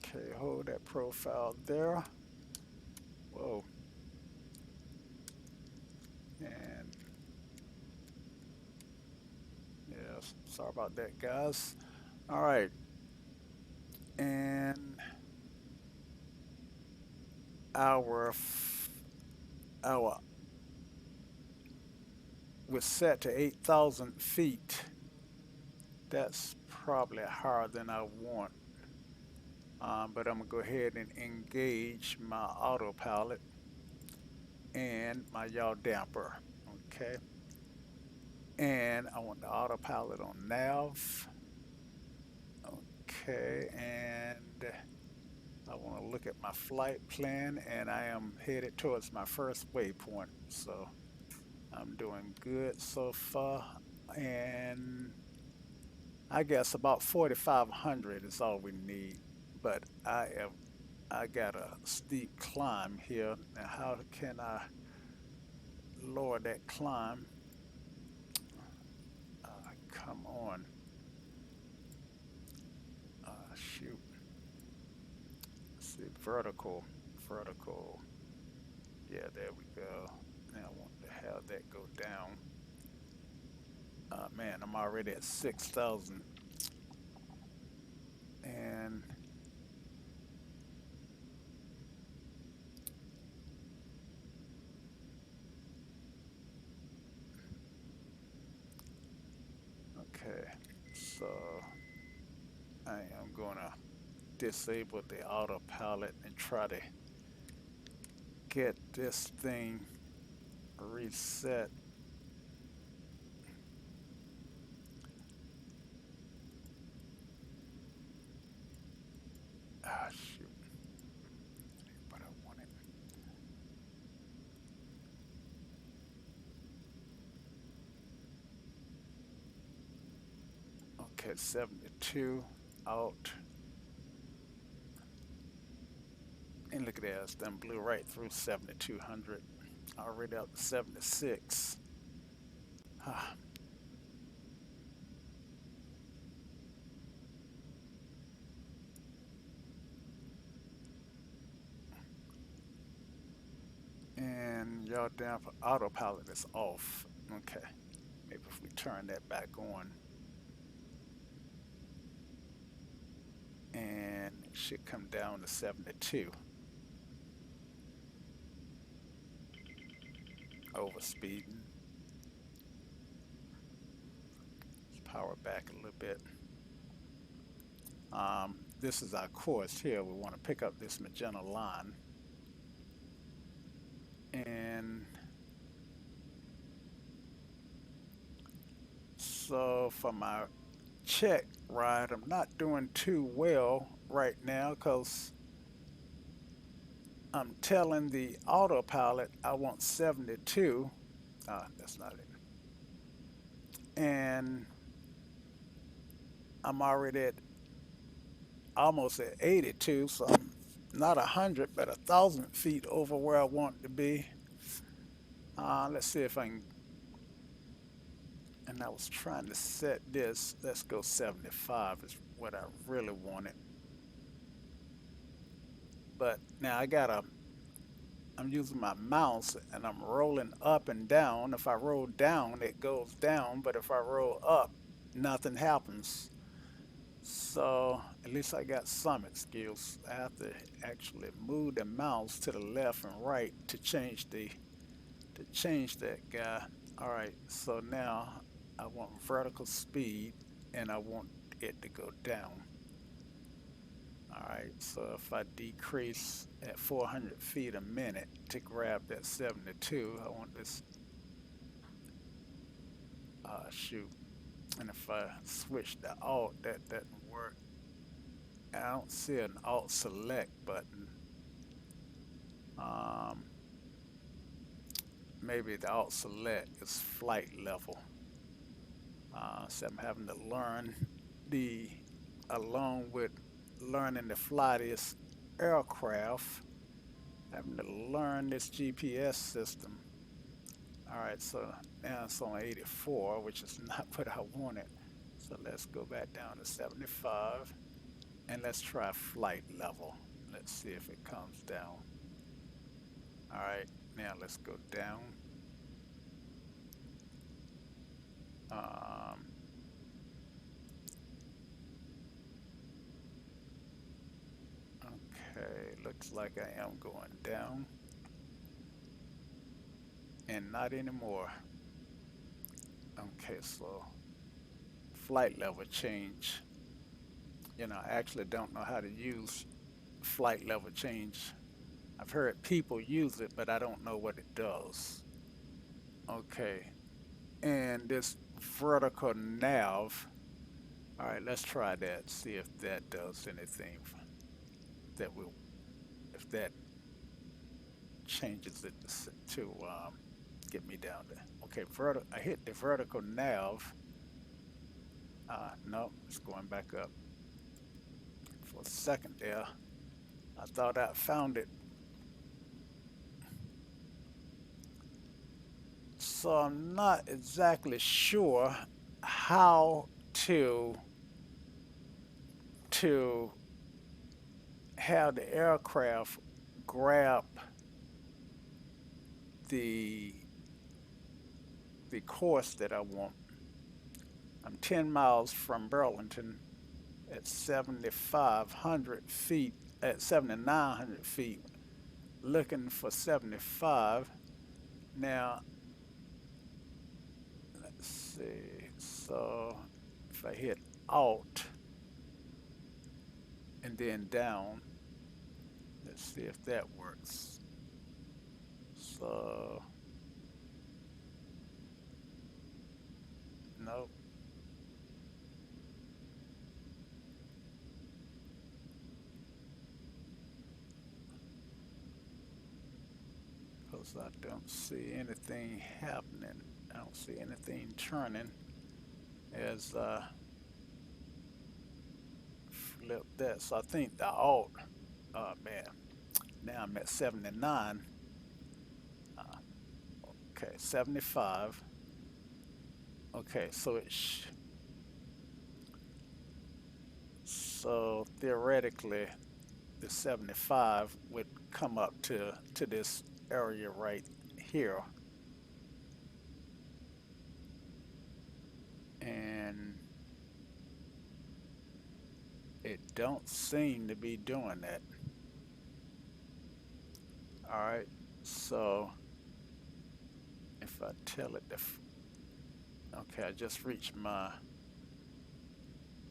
Okay, hold that profile there. Whoa. And yes, sorry about that, guys. All right, and our our we're set to 8,000 feet. That's probably higher than I want. But I'm gonna go ahead and engage my autopilot and my yaw damper. Okay, and I want the autopilot on nav. Okay, and I want to look at my flight plan, and I am headed towards my first waypoint. So I'm doing good so far, and I guess about 4,500 is all we need. But I got a steep climb here. Now how can I lower that climb? Come on. Shoot. Let's see, vertical. Yeah, there we go. Now I want to have that go down. Man, I'm already at 6,000. And okay, so I am gonna disable the autopilot and try to get this thing reset. Shoot, but I want it. Okay, 72 out, And look at that, it's done blew right through 7,200. Already up to 76. And y'all down for autopilot is off. Okay. Maybe if we turn that back on, and it should come down to 72. Over speeding. Let's power back a little bit. This is our course here. We want to pick up this magenta line. And so for my check ride, I'm not doing too well right now because I'm telling the autopilot I want 72. That's not it. And I'm already at almost at 82, so I'm not 100, but 1,000 feet over where I want to be. Let's see if I can. And I was trying to set this. Let's go 75 is what I really wanted. But now I'm using my mouse and I'm rolling up and down. If I roll down, it goes down, but if I roll up, nothing happens. So at least I got some excuse. I have to actually move the mouse to the left and right to change that guy. All right, so now I want vertical speed and I want it to go down. All right, so if I decrease at 400 feet a minute to grab that 72, I want this, shoot. And if I switch the alt, that doesn't work. I don't see an alt select button. Um, Maybe the alt select is flight level. So I'm having to learn the, along with learning to fly this aircraft, having to learn this GPS system. All right, so now it's on 84, which is not what I wanted. So let's go back down to 75 and let's try flight level. Let's see if it comes down. All right, now let's go down. Okay, looks like I am going down. And not anymore. Okay, so flight level change. I actually don't know how to use flight level change. I've heard people use it, but I don't know what it does. Okay, and this vertical nav. All right, let's try that. See if that does anything. That will, if that changes it to get me down there. Okay, I hit the vertical nav. No, it's going back up. For a second there, I thought I found it. So I'm not exactly sure how to have the aircraft grab the course that I want. I'm 10 miles from Burlington at 7,500 feet, at 7,900 feet, looking for 75. Now, let's see. So if I hit Alt and then down, let's see if that works. So, nope. Because I don't see anything happening. I don't see anything turning as I flip that. So I think the Alt, oh man, Now I'm at 79. Uh, okay, 75. Okay, so theoretically, the 75 would come up to this area right here, and it don't seem to be doing that. All right, so if I tell it okay, I just reached my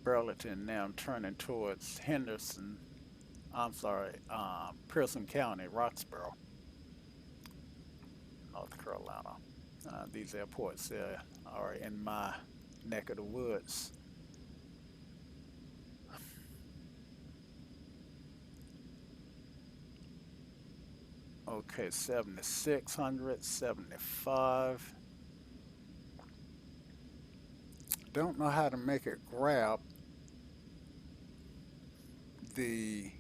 Burlington. Now I'm turning towards Henderson. I'm sorry, Pearson County, Roxborough, North Carolina. These airports are in my neck of the woods. Okay, 7,600, 75. Don't know how to make it grab the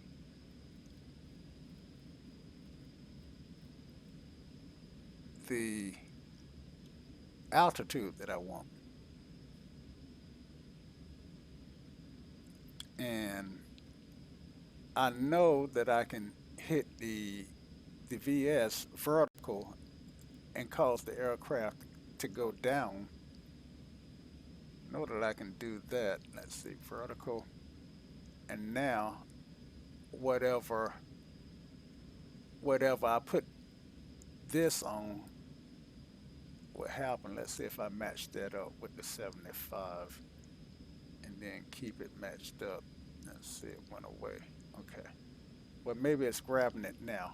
the altitude that I want. And I know that I can hit the VS vertical and cause the aircraft to go down. I know that I can do that. Let's see, vertical. And now whatever whatever I put this on will happen. Let's see if I match that up with the 75 and then keep it matched up. Let's see, it went away. Okay. Well, maybe it's grabbing it now.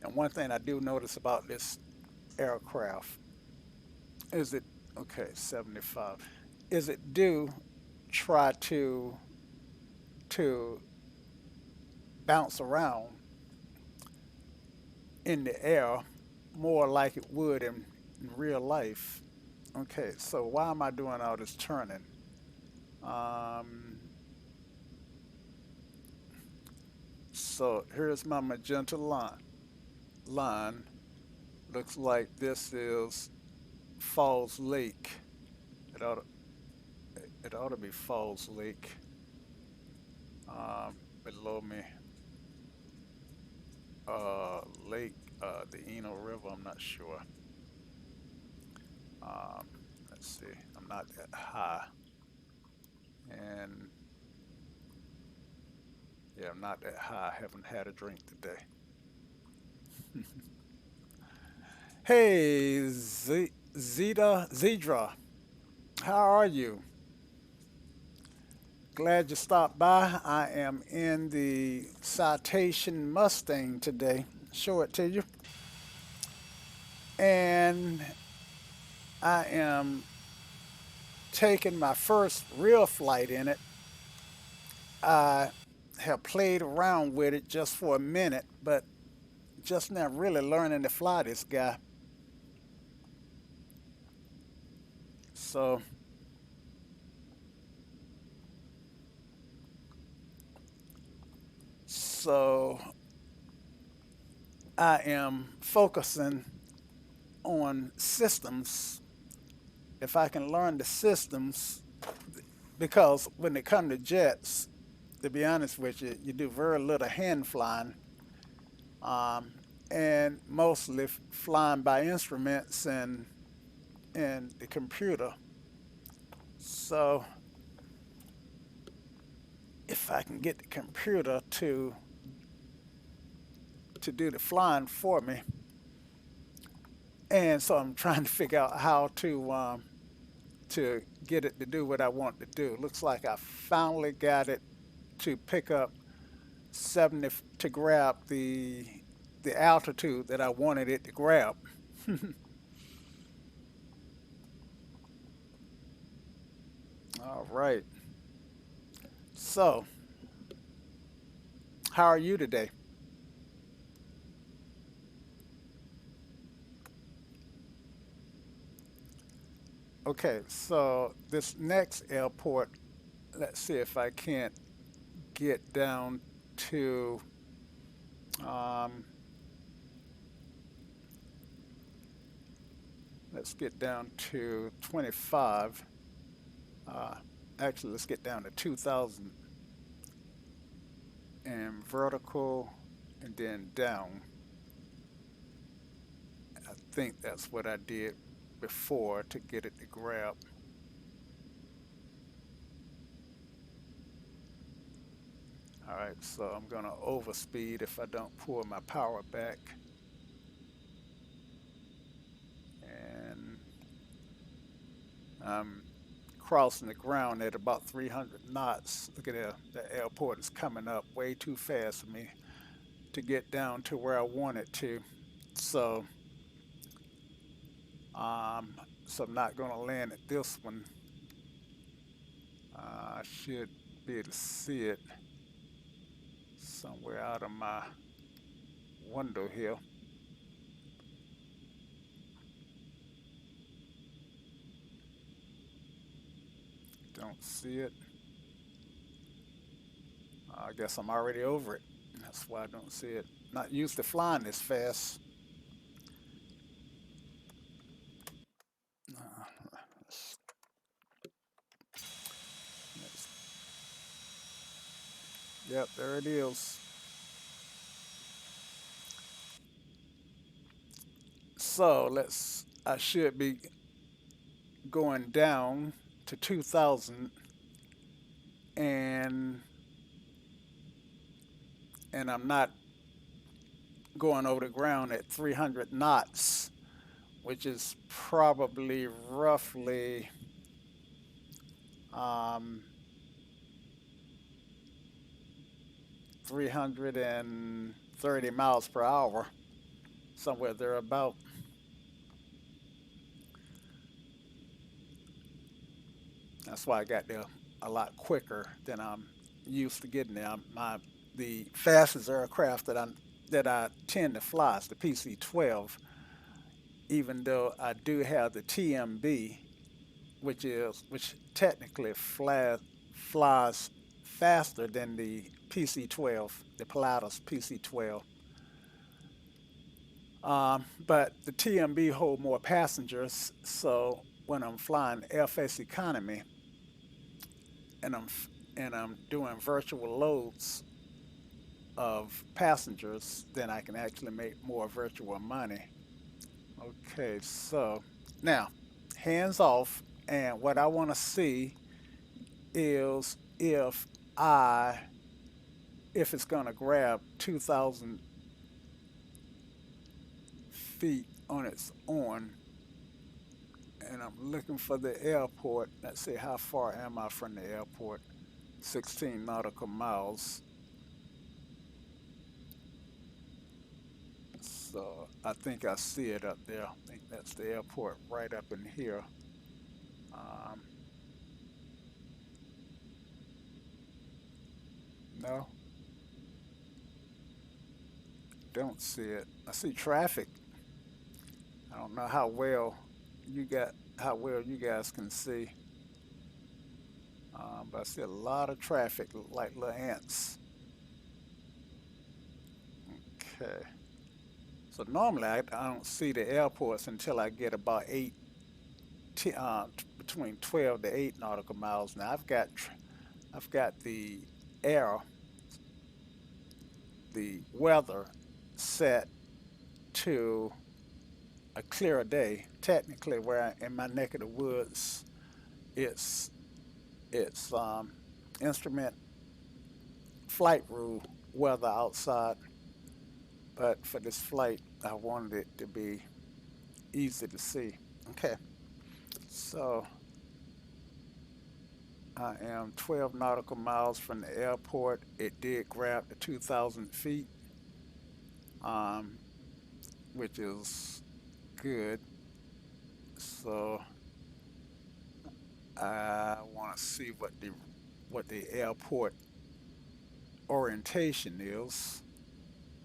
And one thing I do notice about this aircraft is it, okay, 75, is it do try to bounce around in the air more like it would in real life. Okay, so why am I doing all this turning? Um, so here's my magenta line. Looks like this is Falls Lake. It ought it ought to be Falls Lake. Below me, Lake, the Eno River. I'm not sure. Um, let's see. I'm not that high, and yeah, I'm not that high. I haven't had a drink today. Hey, Zedra, how are you? Glad you stopped by. I am in the Citation Mustang today. Show it to you. And I am taking my first real flight in it. I have played around with it just for a minute, but just now really learning to fly this guy. So, so I am focusing on systems. If I can learn the systems, because when it comes to jets, to be honest with you, you do very little hand flying, um, and mostly flying by instruments and the computer. So if I can get the computer to do the flying for me, and so I'm trying to figure out how to get it to do what I want to do. Looks like I finally got it to pick up 70 to grab the altitude that I wanted it to grab. All right. So, how are you today? Okay, so this next airport, let's see if I can't get down to, um, let's get down to 25. Uh, Actually, let's get down to 2,000 and vertical and then down. I think that's what I did before to get it to grab. All right, so I'm gonna overspeed if I don't pull my power back. And I'm crossing the ground at about 300 knots. Look at that, the airport is coming up way too fast for me to get down to where I want it to. So, um, so I'm not gonna land at this one. I should be able to see it somewhere out of my window here. Don't see it. I guess I'm already over it. That's why I don't see it. Not used to flying this fast. Let's- Yep, there it is. So I should be going down to 2,000 and I'm not going over the ground at 300 knots, which is probably roughly um, 330 miles per hour, somewhere there about. That's why I got there a lot quicker than I'm used to getting there. The fastest aircraft that I tend to fly is the PC-12, even though I do have the TMB, which technically flies faster than the PC-12, the Pilatus PC-12. But the TMB hold more passengers, so when I'm flying FS economy and I'm doing virtual loads of passengers, then I can actually make more virtual money. Okay, so now hands off, and what I want to see is I if it's going to grab 2,000 feet on its own, and I'm looking for the airport. Let's see, how far am I from the airport? 16 nautical miles. So I think I see it up there. I think that's the airport right up in here. Um, no, don't see it. I see traffic. I don't know how well you guys can see, but I see a lot of traffic like little ants. Okay. So normally I don't see the airports until I get about between 12 to 8 nautical miles. Now I've got air, the weather set to a clear day. Technically, in my neck of the woods, it's it's instrument flight rule weather outside. But for this flight, I wanted it to be easy to see. Okay, so I am 12 nautical miles from the airport. It did grab the 2,000 feet, um, which is good. So I want to see what the airport orientation is.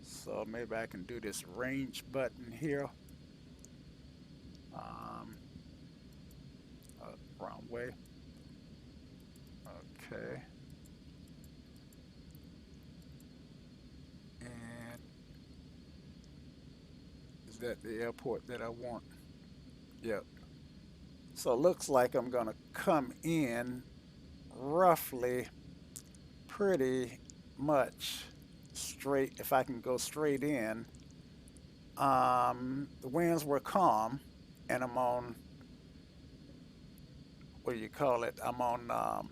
So maybe I can do this range button here. Um, Wrong way. Okay. And is that the airport that I want? Yep. So it looks like I'm gonna come in roughly pretty much straight. If I can go straight in, the winds were calm, and I'm on, what do you call it? I'm on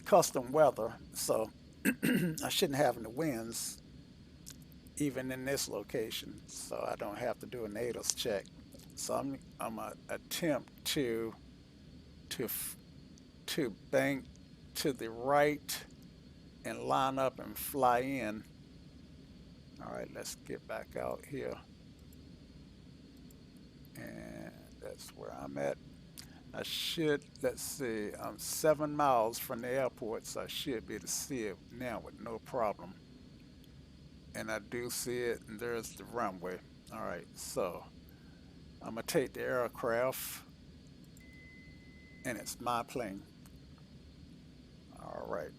custom weather, so I shouldn't have any winds even in this location. So I don't have to do a NATO's check. So I'm gonna attempt to to bank to the right and line up and fly in. All right, let's get back out here. And that's where I'm at. I should, let's see, I'm 7 miles from the airport, so I should be able to see it now with no problem. And I do see it, and there's the runway. All right, so I'm gonna take the aircraft, and it's my plane. All right.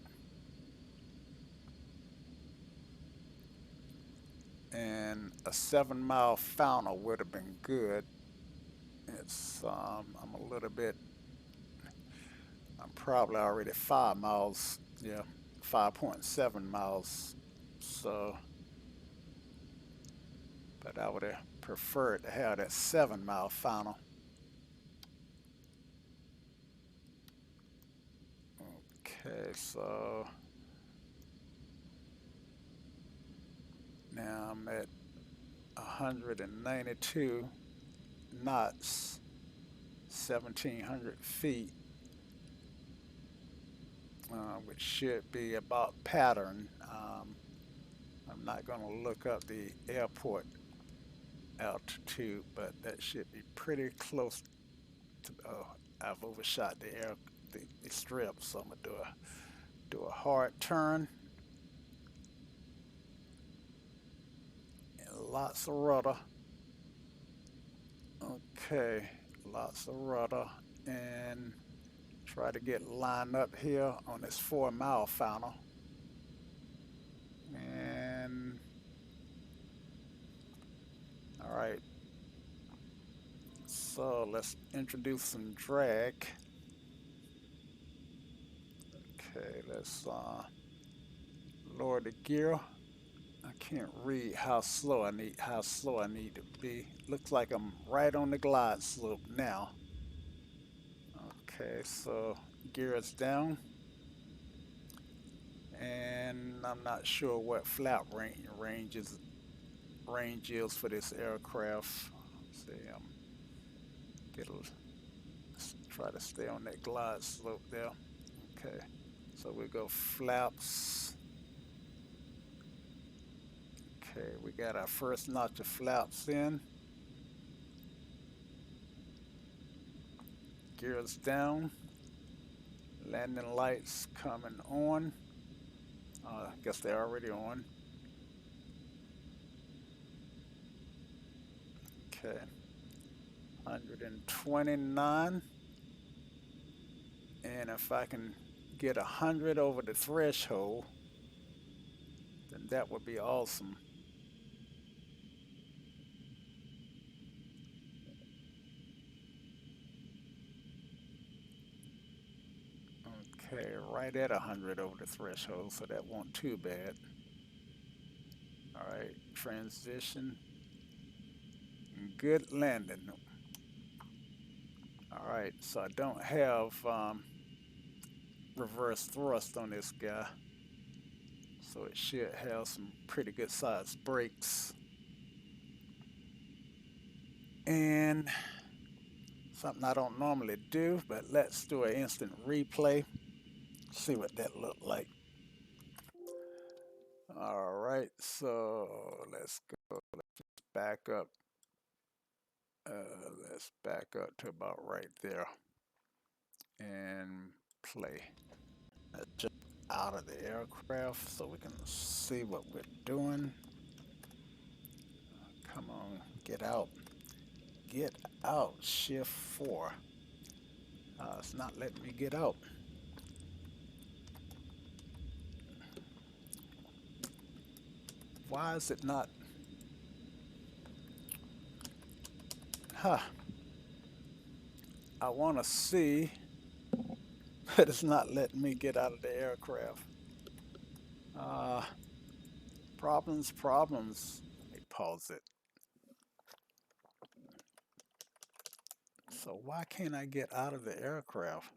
And a 7 mile final would have been good. It's I'm a little bit, I'm probably already 5 miles, yeah, 5.7 miles. So, but I would have preferred to have that 7 mile final. Okay, so now I'm at 192 knots, 1,700 feet, which should be about pattern. I'm not going to look up the airport altitude, but that should be pretty close to. Oh, I've overshot the strip, so I'm gonna do a hard turn and lots of rudder. Okay, lots of rudder and try to get lined up here on this 4 mile final. And all right, so let's introduce some drag. Okay, let's lower the gear. I can't read how slow I need to be. Looks like I'm right on the glide slope now. Okay, so gear is down, and I'm not sure what flap range is for this aircraft. Let's see, get a, let's try to stay on that glide slope there. Okay, so we go flaps. Okay, we got our first notch of flaps in. Gears down. Landing lights coming on. I guess they're already on. Okay. 129. And if I can get 100 over the threshold, then that would be awesome. Okay, right at 100 over the threshold, so that won't too bad. All right, transition. Good landing. All right, so I don't have reverse thrust on this guy, so it should have some pretty good sized brakes. And something I don't normally do, but let's do an instant replay, see what that looked like. All right, so let's go. Let's back up. Let's back up to about right there and play. Let's jump out of the aircraft so we can see what we're doing. Come on, get out. Get out. Shift 4. It's not letting me get out. Why is it not? Huh. I want to see, but it's not letting me get out of the aircraft. Uh, problems, problems. Let me pause it. So why can't I get out of the aircraft?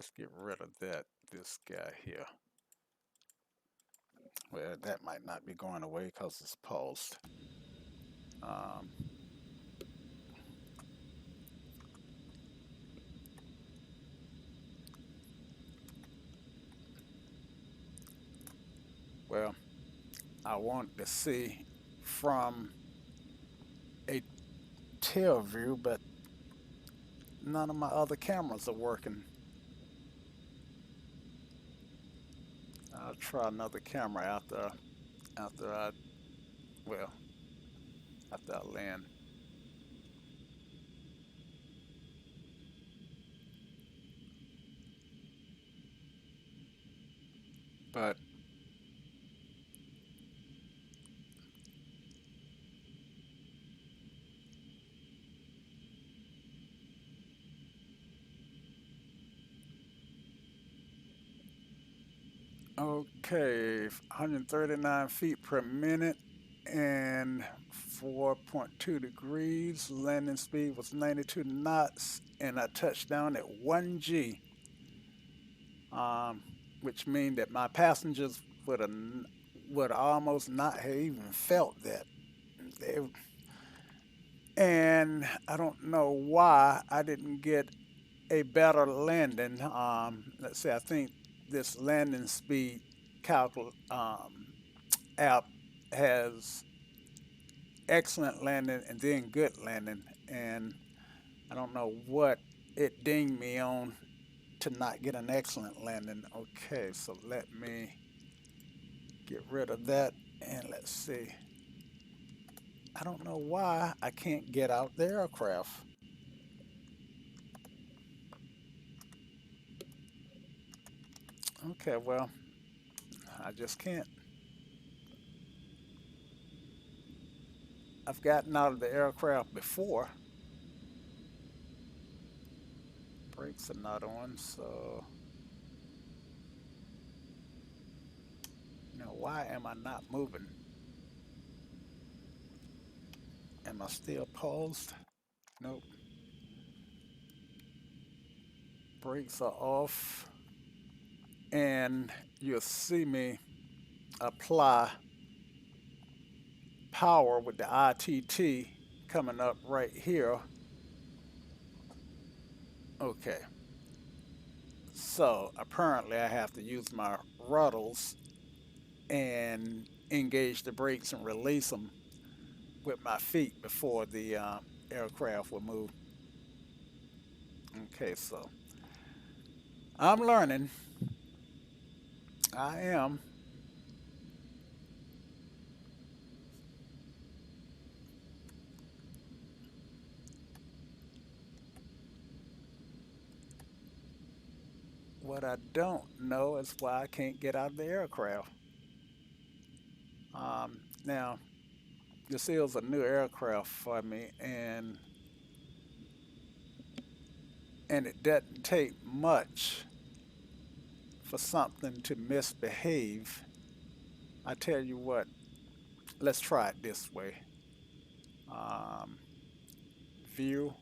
Let's get rid of that. This guy here. Well, that might not be going away because it's paused. Um, well, I want to see from a tail view, but none of my other cameras are working. I'll try another camera after I well after I land. But okay, 139 feet per minute and 4.2 degrees. Landing speed was 92 knots, and I touched down at 1G, um, which means that my passengers would almost not have even felt that. They, and I don't know why I didn't get a better landing. Let's say I think this landing speed app has excellent landing and then good landing, and I don't know what it dinged me on to not get an excellent landing. Okay, so let me get rid of that and let's see. I don't know why I can't get out the aircraft. Okay, well, I just can't. I've gotten out of the aircraft before. Brakes are not on, so now why am I not moving? Am I still paused? Nope. Brakes are off, and you'll see me apply power with the ITT coming up right here. Okay, so apparently I have to use my ruddles and engage the brakes and release them with my feet before the aircraft will move. Okay, so I'm learning. I am. What I don't know is why I can't get out of the aircraft. Now, this is a new aircraft for me, and it doesn't take much for something to misbehave. I tell you what, let's try it this way. Um, view,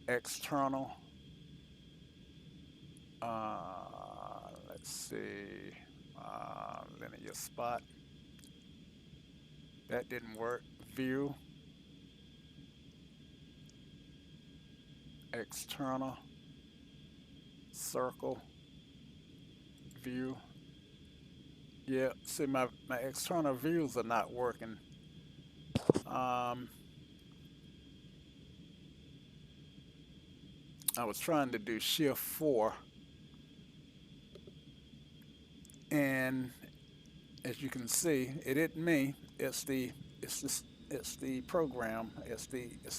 external. Let's see. Linear spot. That didn't work. View, external, circle, view. Yeah, see my external views are not working. Um, I was trying to do shift 4, and as you can see, it isn't me. It's It's the program. It's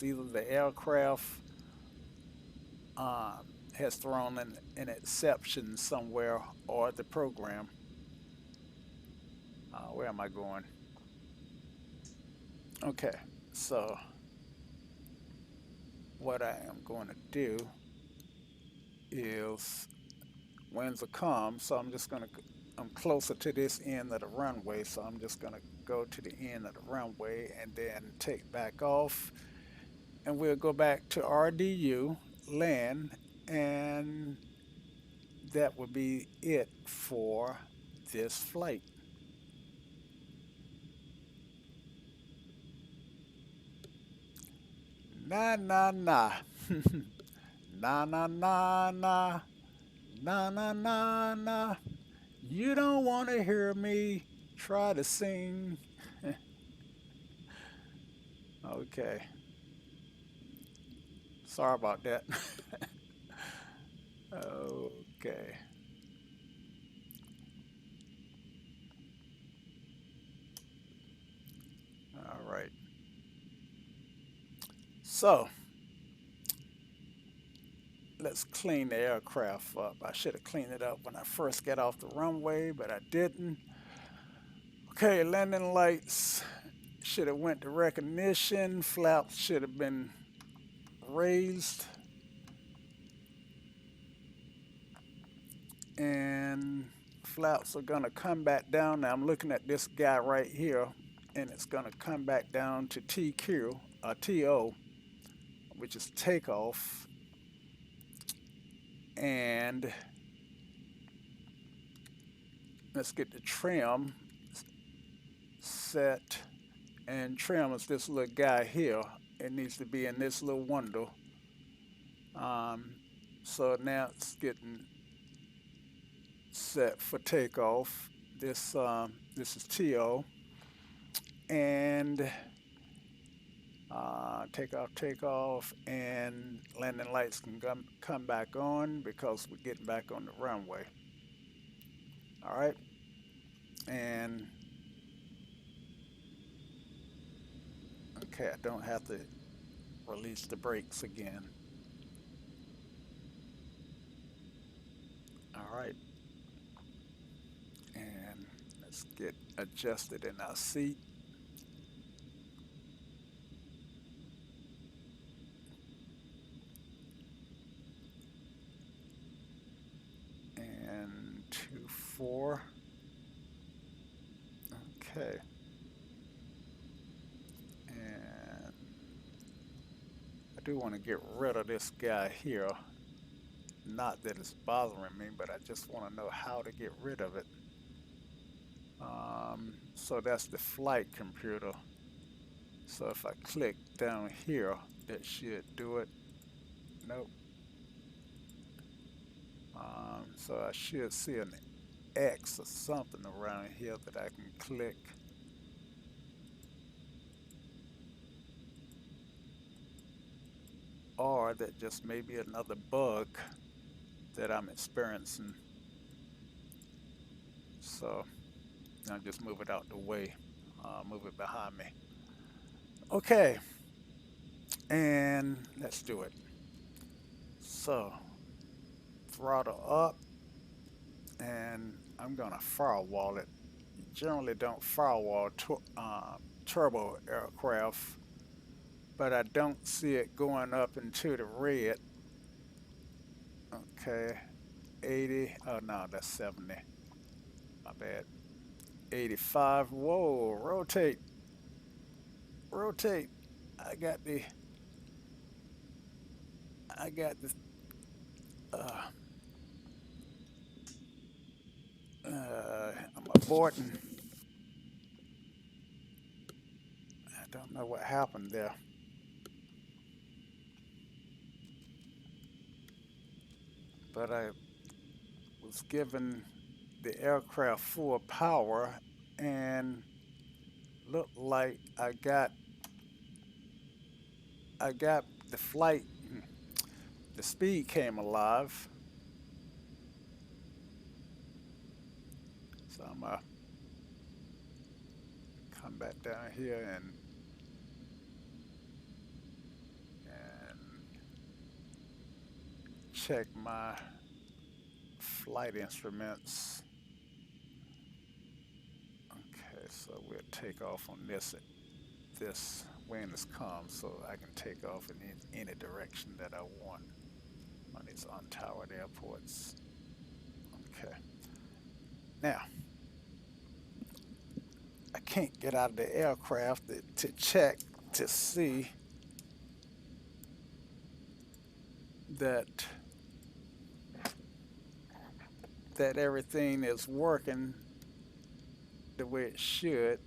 either the aircraft um, has thrown an exception somewhere or the program. Where am I going? Okay, so what I am going to do is winds will come, so I'm closer to this end of the runway, so I'm just gonna go to the end of the runway and then take back off, and we'll go back to RDU, land, and that will be it for this flight. Nah, nah, nah. Nah, nah, nah, nah. Nah, nah, nah, nah. You don't want to hear me try to sing. Okay. Sorry about that. Okay. All right. So let's clean the aircraft up. I should have cleaned it up when I first got off the runway, but I didn't. Okay, landing lights should have went to recognition. Flaps should have been raised. And flaps are gonna come back down. Now I'm looking at this guy right here, and it's gonna come back down to TQ, TO, which is takeoff. And let's get the trim set. And trim is this little guy here. It needs to be in this little window. Um, so now it's getting set for takeoff. This is TO, and takeoff, and landing lights can come back on because we're getting back on the runway. All right, and okay, I don't have to release the brakes again. All right, and let's get adjusted in our seat. And 2-4. Okay. And I do want to get rid of this guy here. Not that it's bothering me, but I just want to know how to get rid of it. So that's the flight computer. So if I click down here, that should do it. Nope. So I should see an X or something around here that I can click. Or that just may be another bug that I'm experiencing. So I'll just move it out the way, move it behind me. Okay, and let's do it. So throttle up, and I'm gonna firewall it. You generally don't firewall turbo aircraft, but I don't see it going up into the red. Okay, 80. Oh no, that's 70. My bad. 85. Whoa, rotate, rotate. I got the, I got the, uh, I'm aborting. I don't know what happened there, but I was given the aircraft full power and looked like I got the flight, the speed came alive. So I'm gonna come back down here and check my flight instruments. Okay, so we'll take off on this when this comes, so I can take off in any direction that I want on these untowered airports. Okay. Now, I can't get out of the aircraft to check to see that everything is working the way it should.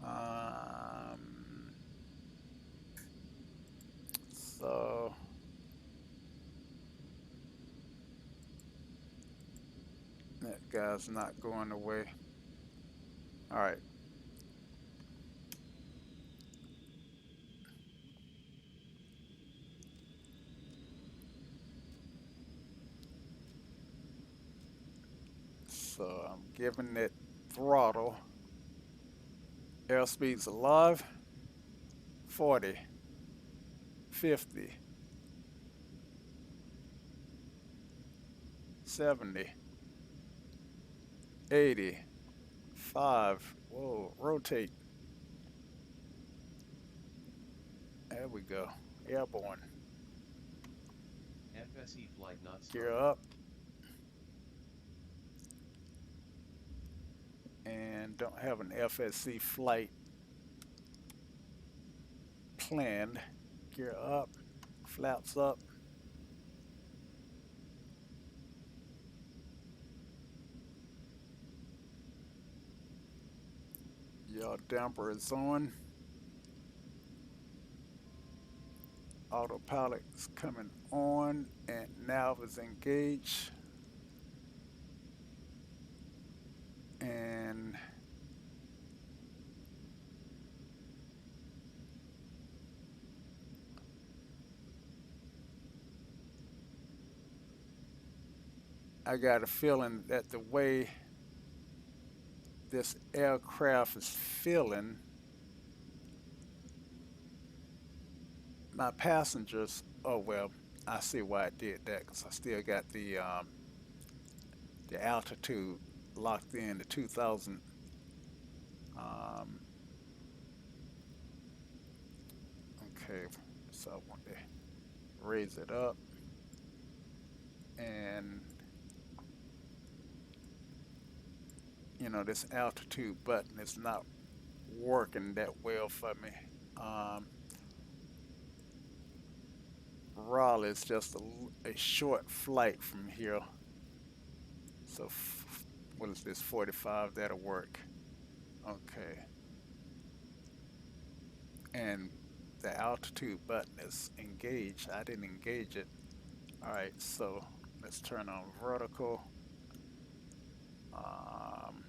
Um, so that guy's not going away. All right. So I'm giving it throttle. Airspeed's alive. 40, 50, 70, 80, 5. Whoa, rotate. There we go. Airborne. FSE flight not Gear started. up. And don't have an FSC flight planned. Gear up. Flaps up. Yaw damper is on. Autopilot is coming on and nav is engaged. And I got a feeling that the way this aircraft is feeling, my passengers, oh well, I see why I did that because I still got the altitude locked in to 2,000. Um, okay, so I want to raise it up, and this altitude button is not working that well for me. Um, Raleigh is just a short flight from here, so what is this, 45? That'll work. Okay, and the altitude button is engaged. I didn't engage it. All right, so let's turn on vertical. Um,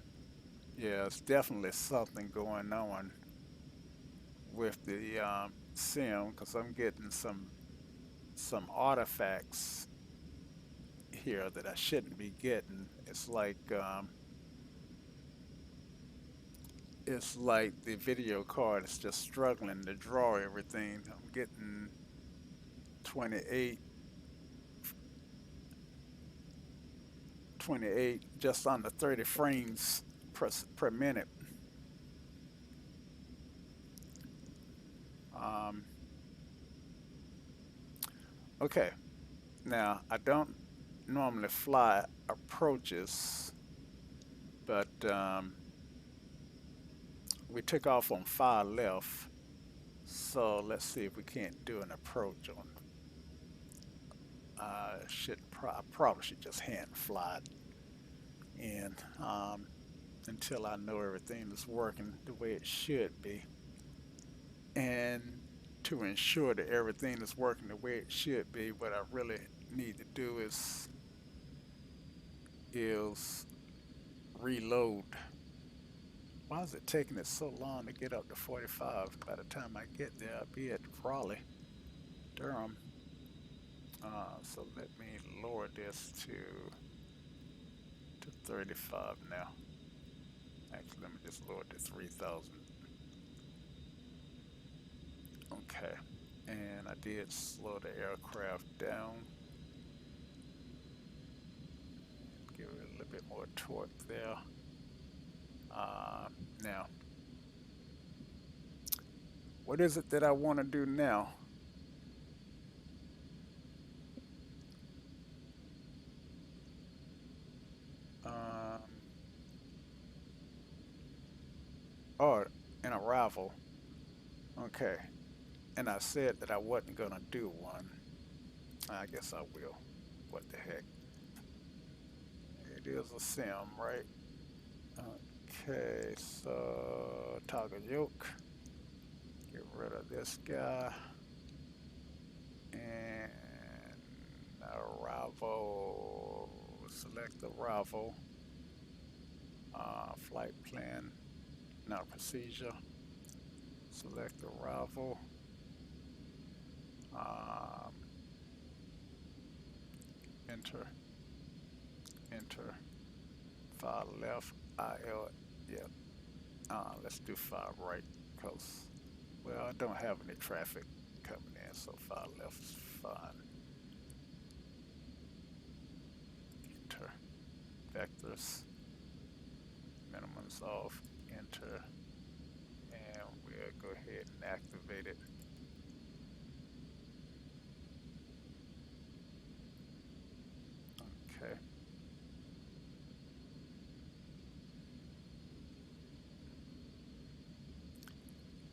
yeah, it's definitely something going on with the sim because I'm getting some artifacts here that I shouldn't be getting. It's like the video card is just struggling to draw everything. I'm getting 28, 28, just under 30 frames per minute. Um, okay, now I don't normally fly approaches, but we took off on far left, so let's see if we can't do an approach on. I probably should just hand fly it in until I know everything is working the way it should be. And to ensure that everything is working the way it should be, what I really need to do is reload. Why is it taking it so long to get up to 45? By the time I get there, I'll be at Raleigh, Durham. So let me lower this to 35 now. Actually, let me just lower it to 3,000. Okay. And I did slow the aircraft down, give it a little bit more torque there. Now, what is it that I want to do now? Um, oh, an arrival. Okay. And I said that I wasn't going to do one. I guess I will. What the heck? It is a sim, right? Okay, so toggle yoke. Get rid of this guy. And arrival. Select arrival. Flight plan. Now procedure. Select arrival. Um, enter. Enter. 5 left. IL. Yeah. Let's do 5 right. Because, well, I don't have any traffic coming in, so 5 left is fine. Enter. Vectors. Minimums off. Enter. And we'll go ahead and activate it. Okay.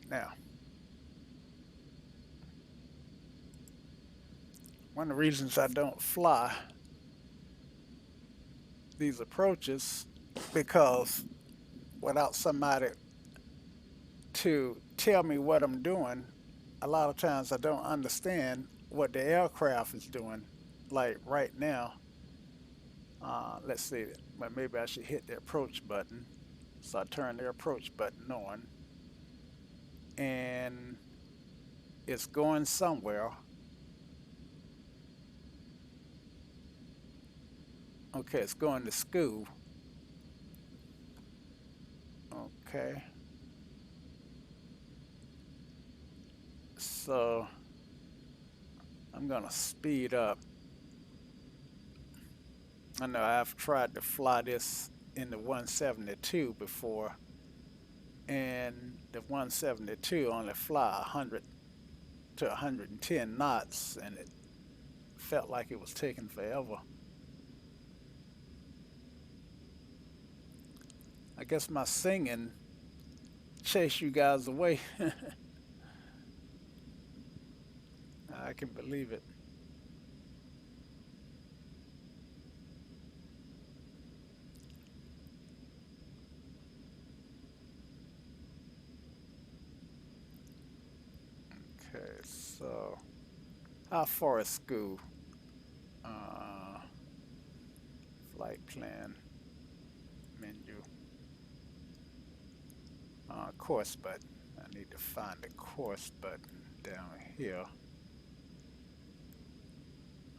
Now, one of the reasons I don't fly these approaches because without somebody to tell me what I'm doing, a lot of times I don't understand what the aircraft is doing. Like right now, let's see, well, maybe I should hit the approach button. So I turn the approach button on, and it's going somewhere. Okay, it's going to school. Okay, so I'm gonna speed up. I know I've tried to fly this in the 172 before, and the 172 only fly 100 to 110 knots, and it felt like it was taking forever. I guess my singing chased you guys away. I can believe it. Okay, so how far is school? Uh, Flight plan, menu, course button. I need to find the course button down here.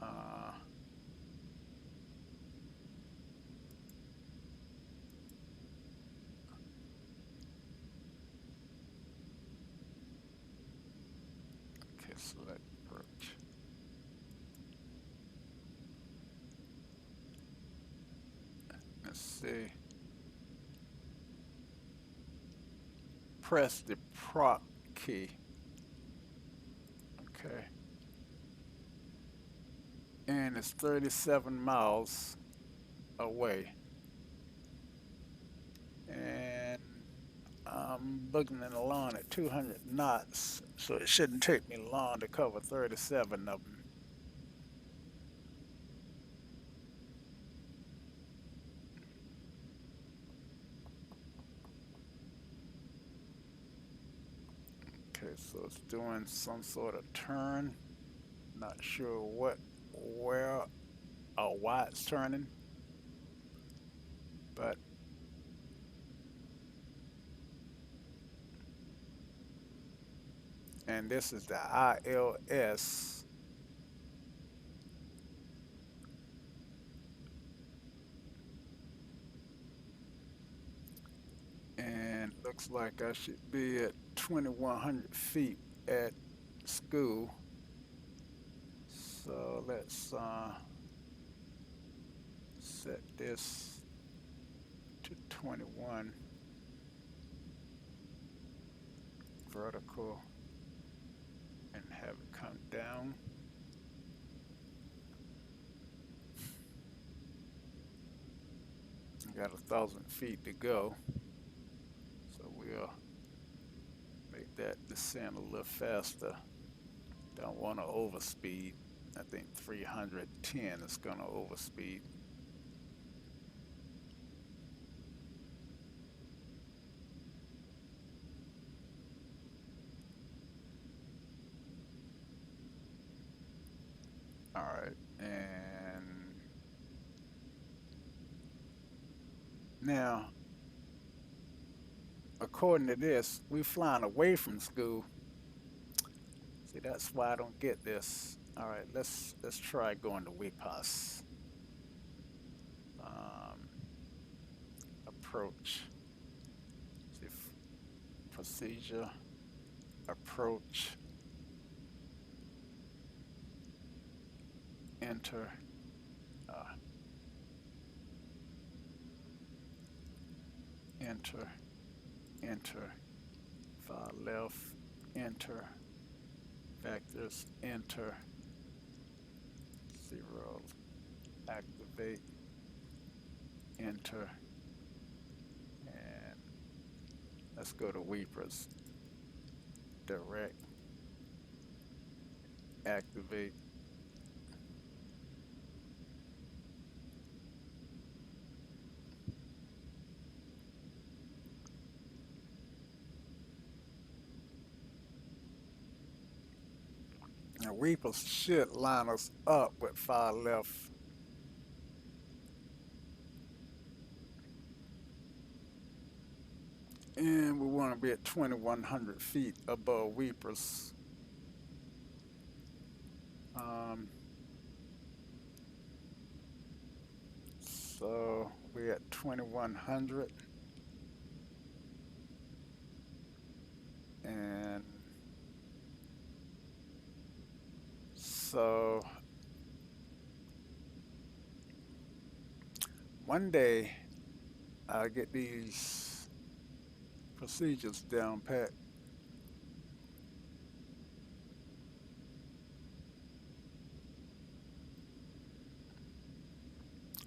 Uh, okay, select approach. Let's see. Press the prop key. Okay. And it's 37 miles away. And I'm booking it along at 200 knots, so it shouldn't take me long to cover 37 of them. Okay, so it's doing some sort of turn. Not sure what, where, or why it's turning, but and this is the ILS. And looks like I should be at 2,100 feet at school. So let's set this to 21 vertical and have it come down. I got 1,000 feet to go, so we'll make that descend a little faster. Don't want to overspeed. I think 310 is going to overspeed. All right, and now, according to this, we're flying away from school. See, that's why I don't get this. All right, let's try going to WePass. Um, approach. See, procedure, approach, enter, uh, enter, enter, far left, enter, vectors, enter, 0, activate, enter, and let's go to Weepers, direct, activate, and Weepers should line us up with far left. And we want to be at 2,100 feet above Weepers. Um, so we're at 2,100. And so one day I'll get these procedures down pat.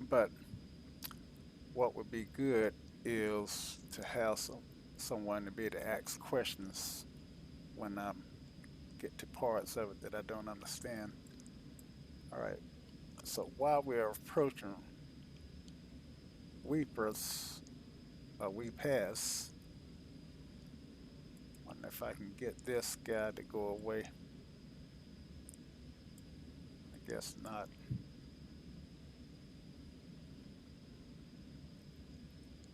But what would be good is to have someone to be able to ask questions when I get to parts of it that I don't understand. All right. So while we're approaching Weepers, we pass. Wonder if I can get this guy to go away. I guess not.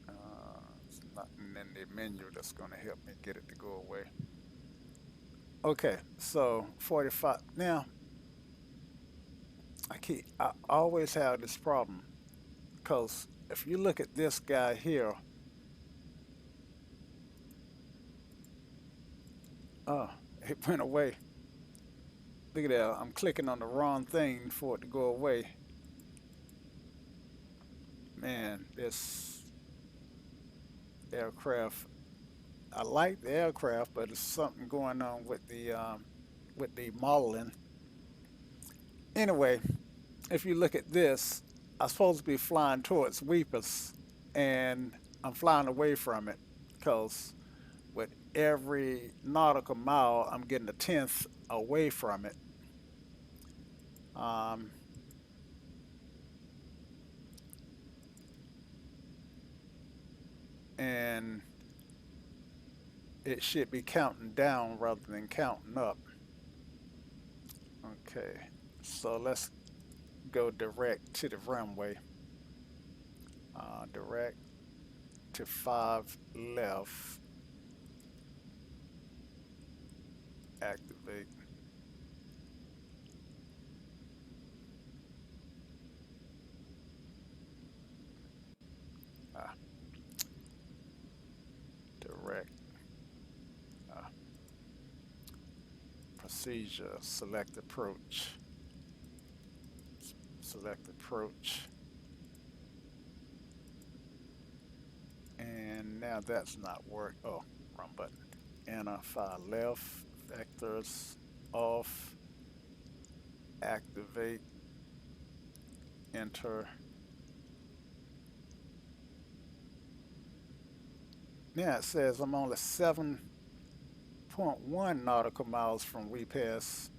There's nothing in the menu that's going to help me get it to go away. Okay, so 45. Now, I always have this problem because if you look at this guy here, oh, it went away. Look at that. I'm clicking on the wrong thing for it to go away. Man, this aircraft. I like the aircraft, but there's something going on with the modeling. Anyway, if you look at this, I'm supposed to be flying towards Weepers, and I'm flying away from it because with every nautical mile, I'm getting a tenth away from it. Um, and it should be counting down rather than counting up. Okay, so let's go direct to the runway. Direct to 5 left. Activate. Uh, direct. procedure, select approach, select approach. And now that's not work. Oh, wrong button. Enter, file left, vectors off, activate, enter. Now it says I'm only 7.1 nautical miles from repass.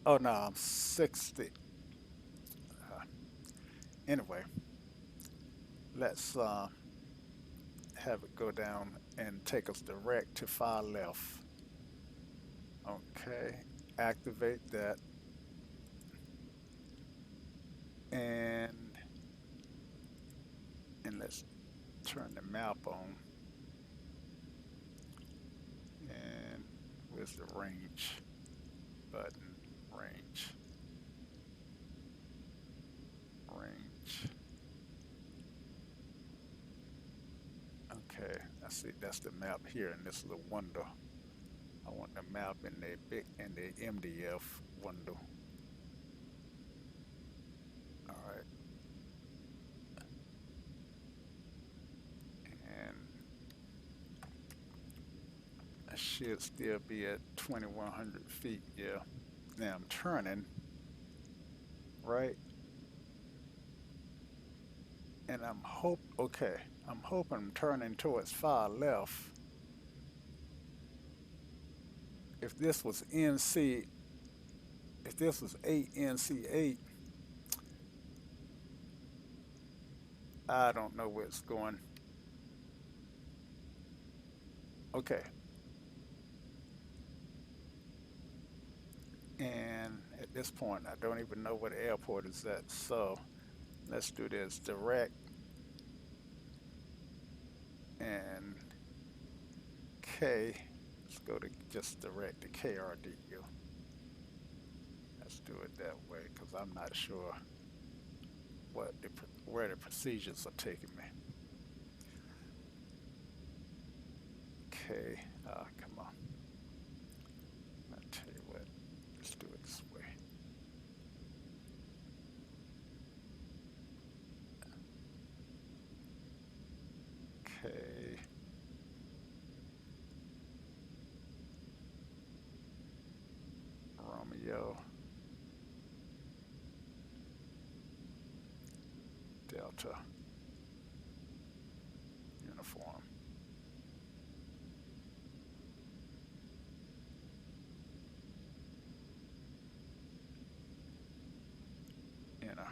Oh no, I'm 60. Anyway, let's have it go down and take us direct to far left. Okay, activate that. And let's turn the map on. And where's the range button? Range. Okay, I see that's the map here in this little window. I want the map in the MDF window. All right. And I should still be at 2,100 feet. Yeah. Now I'm turning, right? And I'm hoping I'm turning towards far left. If this was NC, if this was 8NC8, I don't know where it's going. Okay. And at this point, I don't even know where the airport is at. So let's do this direct and K. Let's go to just direct to KRDU. Let's do it that way because I'm not sure where the procedures are taking me. Okay, come on. I'll tell you what, let's do it this way. Okay. Romeo. Delta. Uniform. Enter.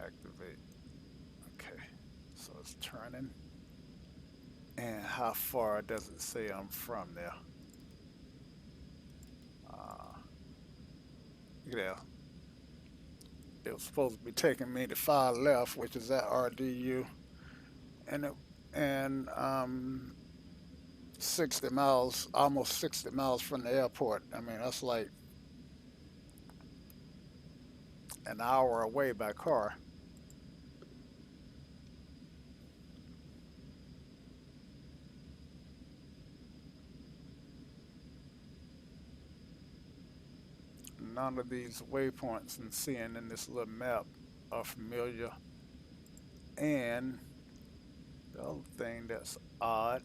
Activate. Okay, so it's turning. And how far does it say I'm from there? Look at that. It was supposed to be taking me to far left, which is at RDU, and 60 miles, almost 60 miles from the airport. I mean, that's like an hour away by car. None of these waypoints I'm seeing in this little map are familiar. And the other thing that's odd,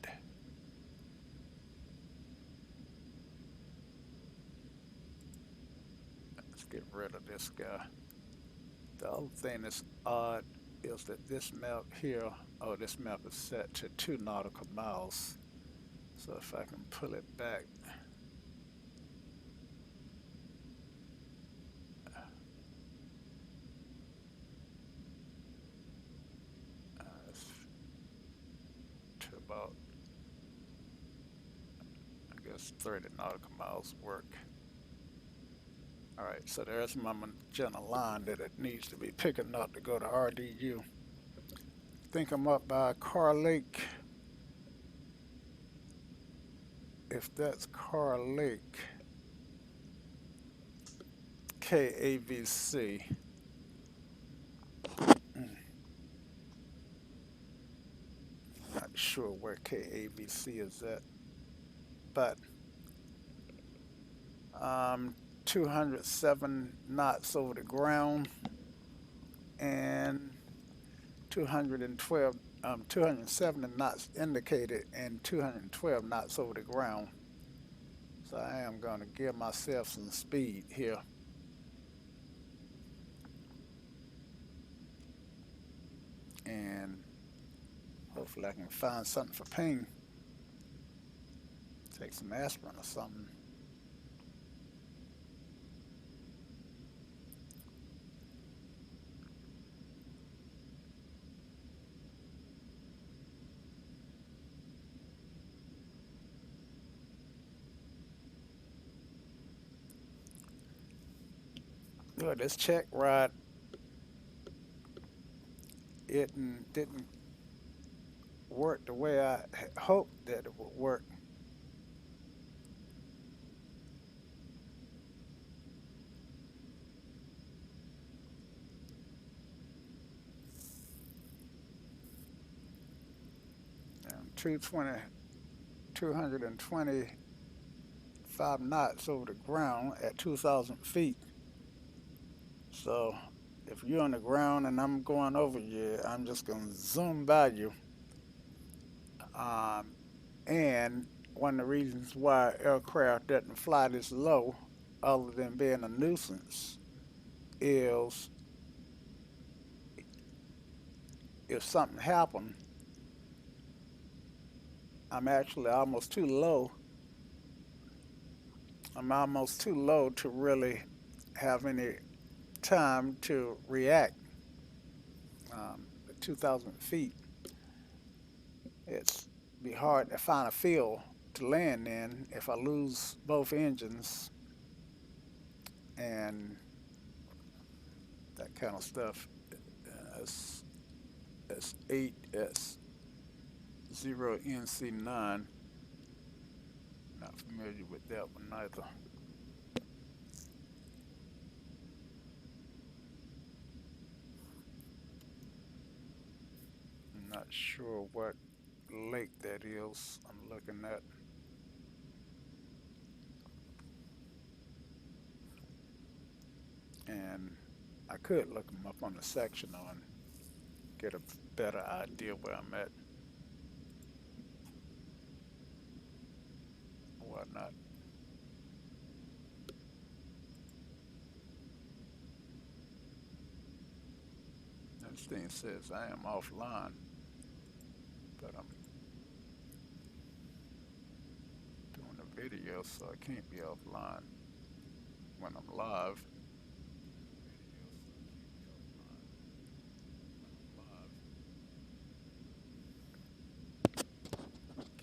let's get rid of this guy. The other thing that's odd is that this map here, oh, this map is set to 2 nautical miles. So if I can pull it back, to about, I guess, 30 nautical miles work. All right, so there's my magenta line that it needs to be picking up to go to RDU. I think I'm up by Car Lake. If that's Car Lake, KAVC. Not sure. sure where KABC is at, but 207 knots over the ground and 212, 270 knots indicated and 212 knots over the ground. So I am going to give myself some speed here. And hopefully I can find something for pain. Take some aspirin or something. Look, this check ride, it didn't work the way I hoped that it would work. And 225 knots over the ground at 2,000 feet. So if you're on the ground and I'm going over you, I'm just going to zoom by you. Um, and one of the reasons why aircraft doesn't fly this low, other than being a nuisance, is if something happened, I'm actually almost too low. I'm almost too low to really have any time to react. At 2,000 feet, it's be hard to find a field to land in if I lose both engines and that kind of stuff. S8S0NC9. Not familiar with that one either. I'm not sure what lake that is I'm looking at. And I could look them up on the sectional and get a better idea where I'm at. Whatnot. This thing says I am offline, but I'm doing a video, so I can't be offline when I'm live.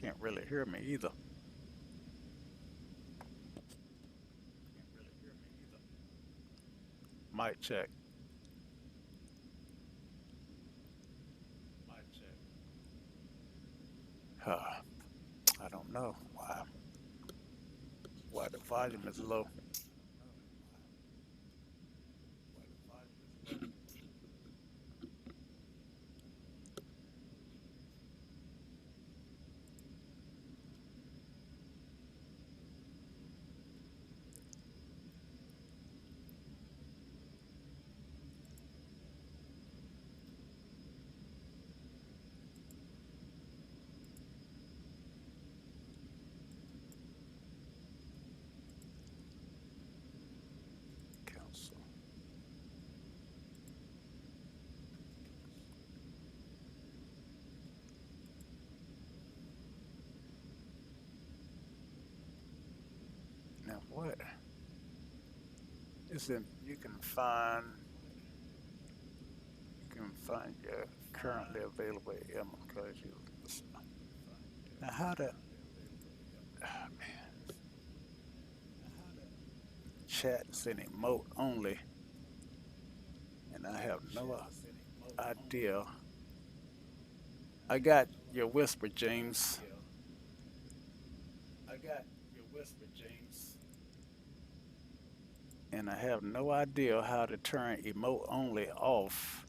Can't really hear me either. Mic check. I don't know why the volume is low. Council. Now what is it? You can find your currently available M because you. Now how to man, chat's in emote only, and I have no idea. I got your whisper, James. I got your whisper, James. And I have no idea how to turn emote only off.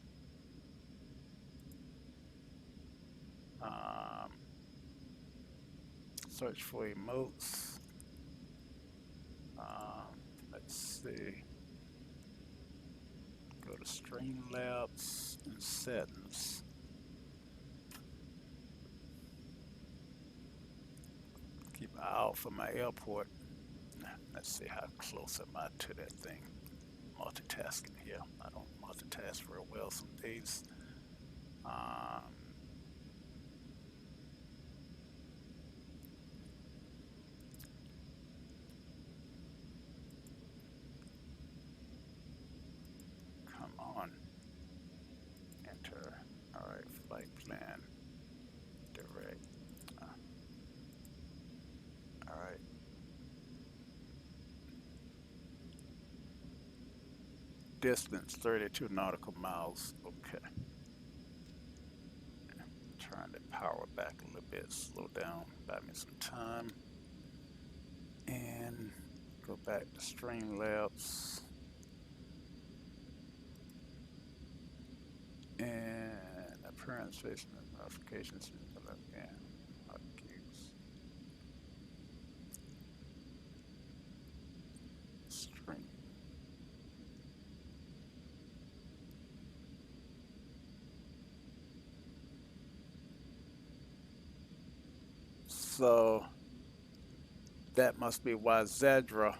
Um, Search for emotes. Let's see. Go to Streamlabs and settings. Keep an eye out for my airport. Let's see how close am I to that thing. Multitasking here. I don't multitask real well some days. Come on. Enter. All right, flight plan. Direct. All right. Distance 32 nautical miles. Okay. Trying to power back a little bit. Slow down. Buy me some time. And go back to Streamlabs. And appearance facing notifications. Again. Hotkeys. Stream. So that must be why Zedra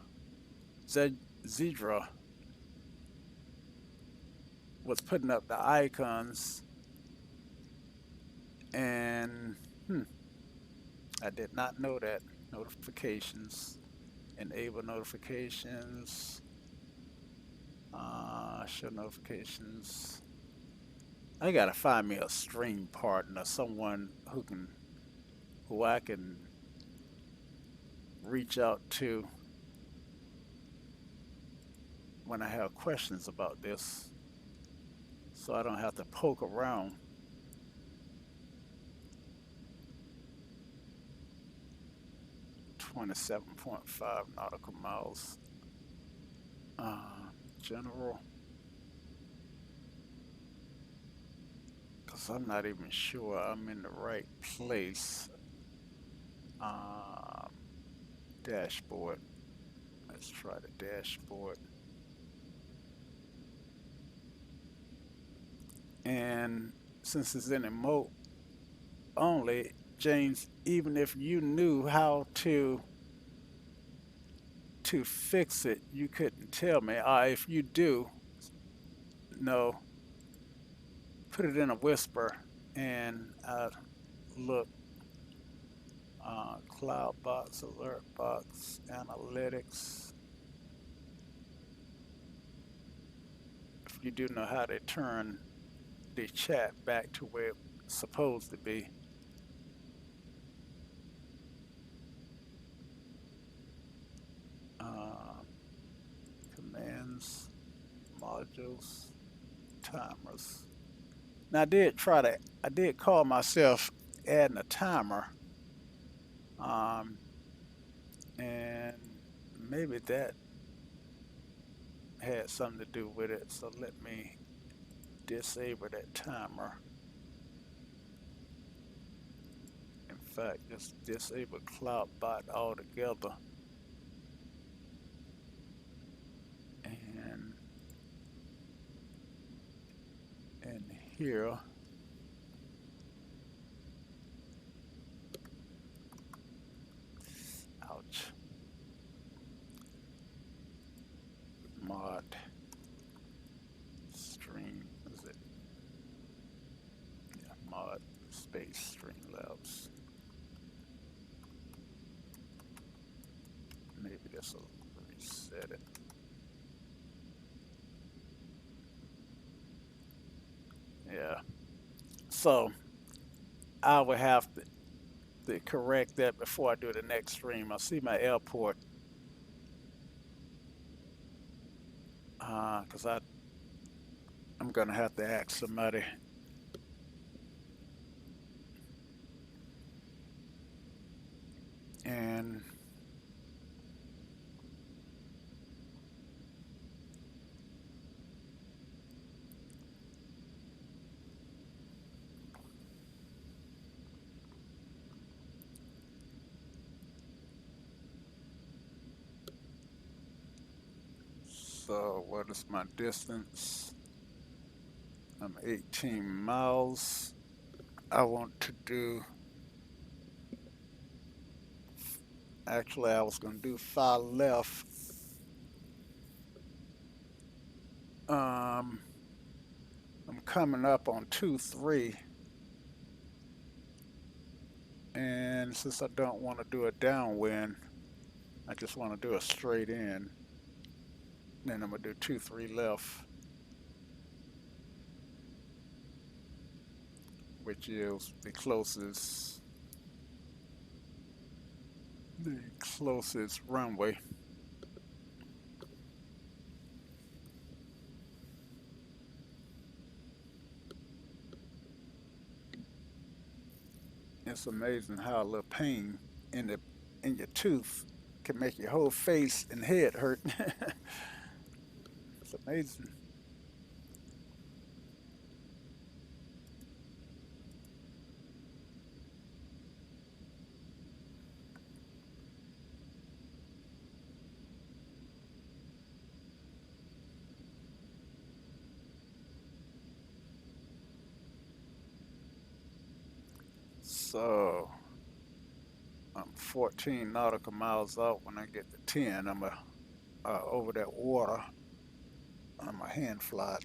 was putting up the icons, and I did not know that. Notifications, enable notifications, show notifications. I gotta find me a stream partner, someone who I can reach out to when I have questions about this, so I don't have to poke around. 27.5 nautical miles. General. Because I'm not even sure I'm in the right place. Dashboard. Let's try the dashboard. And since it's in emote only, James, even if you knew how to fix it, you couldn't tell me. If you do, no, put it in a whisper and look. Cloud box, alert box, analytics. If you do know how to turn the chat back to where it's supposed to be. Commands, modules, timers. Now I did call myself adding a timer. And maybe that had something to do with it. So let me disable that timer. In fact, just disable CloudBot altogether. And in here, ouch, mod stream, is it? Yeah, mod space Streamlabs. Maybe this will reset it. Yeah. So I would have to correct that before I do the next stream. I see my airport because I'm gonna have to ask somebody. And So what is my distance? I'm 18 miles. I want to do, actually I was going to do 5 left. Um, I'm coming up on 2-3, and since I don't want to do a downwind, I just want to do a straight in. Then I'm gonna do 2-3 left, which is the closest runway. It's amazing how a little pain in the in your tooth can make your whole face and head hurt. It's amazing. So I'm 14 nautical miles out. When I get to 10, I'm over that water. I'm a hand fly.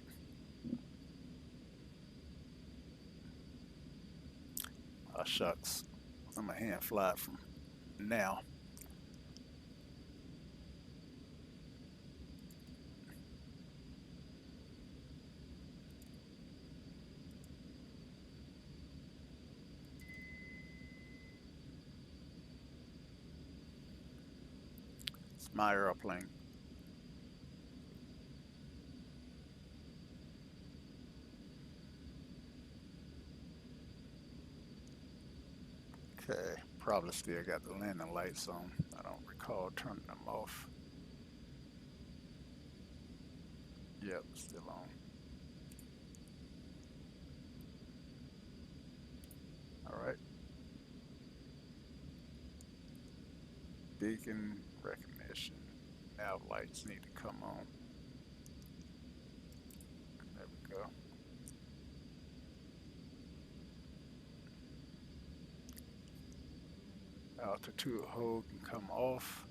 Oh, shucks. I'm a hand fly from now. It's my airplane. Okay, probably still got the landing lights on. I don't recall turning them off. Yep, still on. All right. Beacon recognition. Nav lights need to come on. There we go. Altitude hold can come off.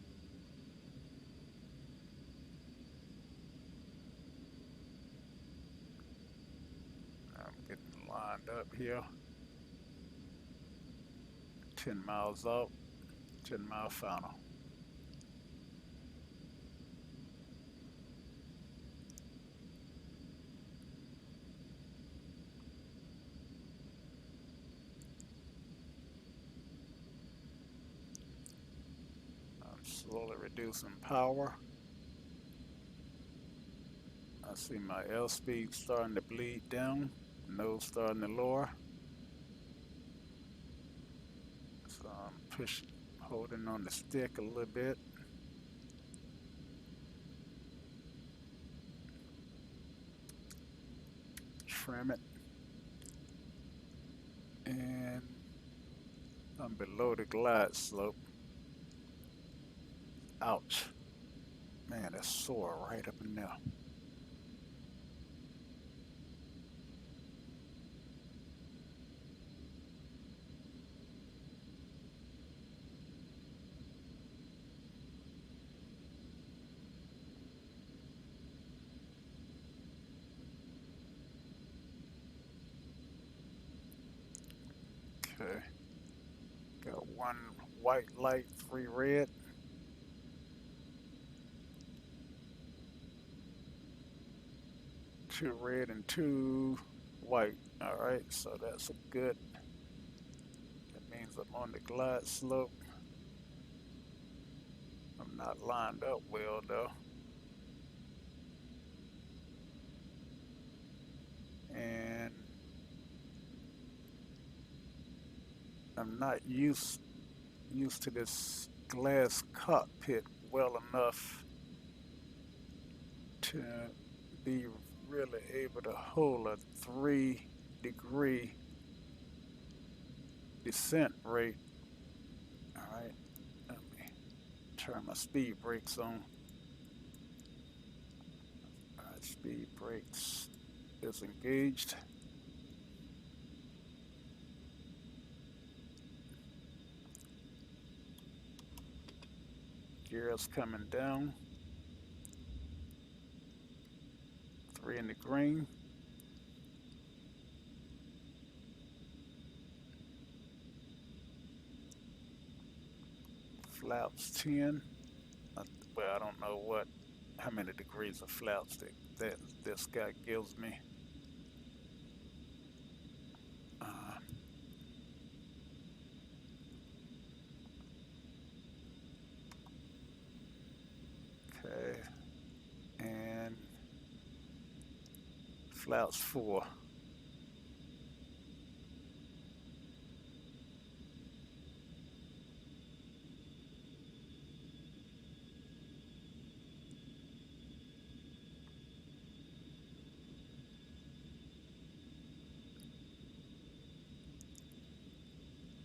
I'm getting lined up here. 10 miles out. 10-mile final. I'm slowly reducing power. I see my airspeed starting to bleed down. Nose starting to lower. So I'm pushing, holding on the stick a little bit. Trim it. And I'm below the glide slope. Ouch. Man, that's sore right up in there. Okay. Got one white light, 3 red. Two red and 2 white. All right, so that's a good. That means I'm on the glide slope. I'm not lined up well though. And I'm not used to this glass cockpit well enough to be really able to hold a 3-degree descent rate. All right, let me turn my speed brakes on. Speed brakes is engaged. Gears coming down. 3 in the green. Flaps 10. Well, I don't know how many degrees of flaps that this guy gives me. Uh, okay, and flaps 4.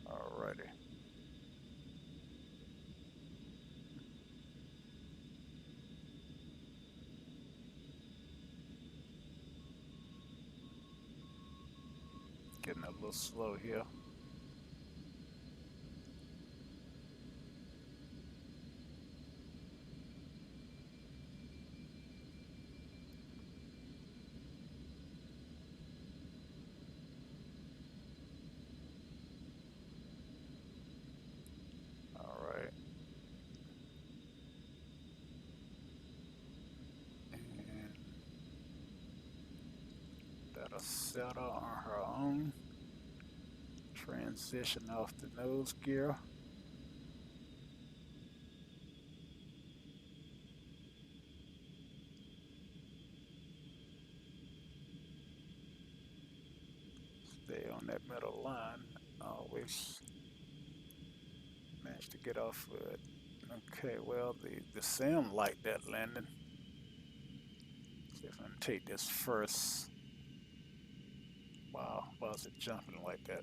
Alrighty. Getting a little slow here. All right. And that'll settle on her own. Transition off the nose gear. Stay on that middle line. Always manage to get off it. Okay, well, the sim liked that landing. See if I can take this first. Wow, why is it jumping like that?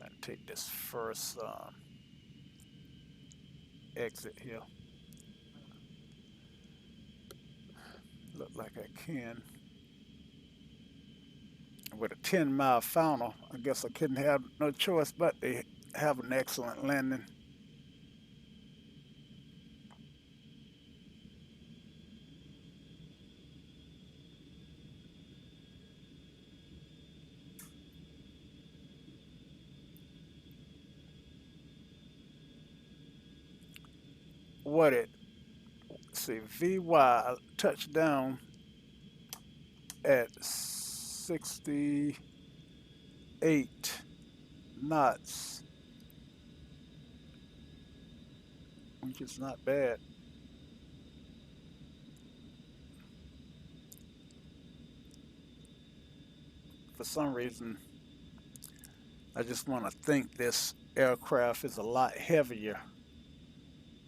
I can take this first exit here. Look like I can. With a 10-mile final, I guess I couldn't have no choice but to have an excellent landing. What it, see, VY touchdown at 68 knots, which is not bad. For some reason, I just want to think this aircraft is a lot heavier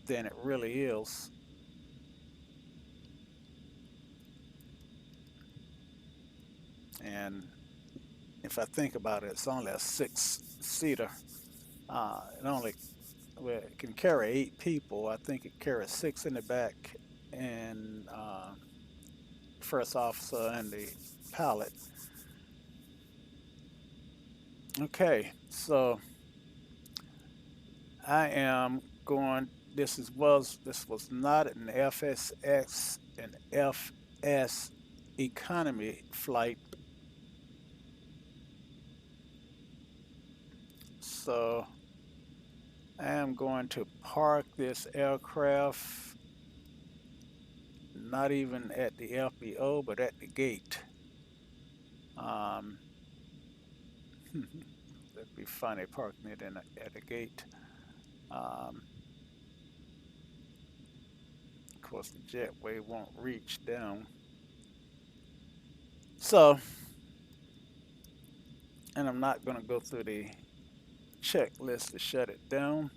than it really is. And if I think about it, it's only a 6-seater. It only well, it can carry 8 people. I think it carries 6 in the back, and first officer and the pilot. Okay, so I am going. This was not an FSX and FS economy flight. So I am going to park this aircraft not even at the FBO, but at the gate. Um, that'd be funny parking it at the gate. Of course, the jetway won't reach down. So, and I'm not going to go through the checklist to shut it down.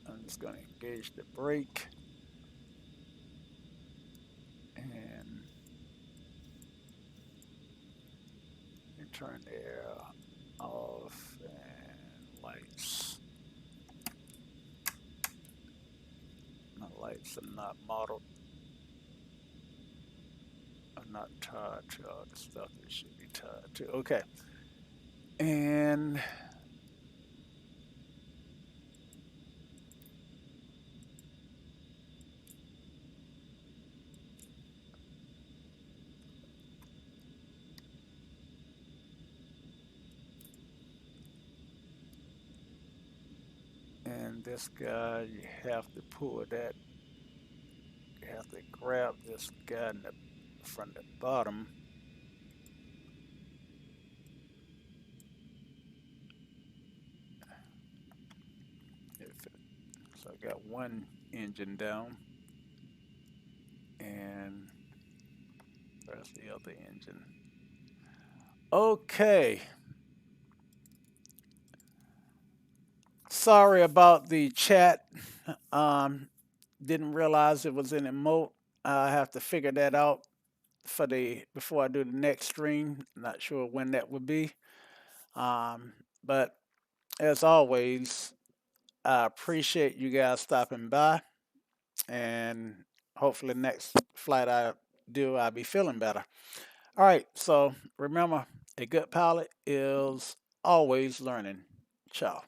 I'm just going to engage the brake and turn the air off and lights. My lights are not modeled not tied to all the stuff it should be tied to. Okay. And this guy, you have to pull that. You have to grab this guy from the bottom. So I got one engine down, and there's the other engine. Okay. Sorry about the chat. Um, didn't realize it was in emote. I have to figure that out for the before I do the next stream. Not sure when that would be. But as always, I appreciate you guys stopping by, and hopefully next flight I do, I'll be feeling better. All right. So remember, a good pilot is always learning. Ciao.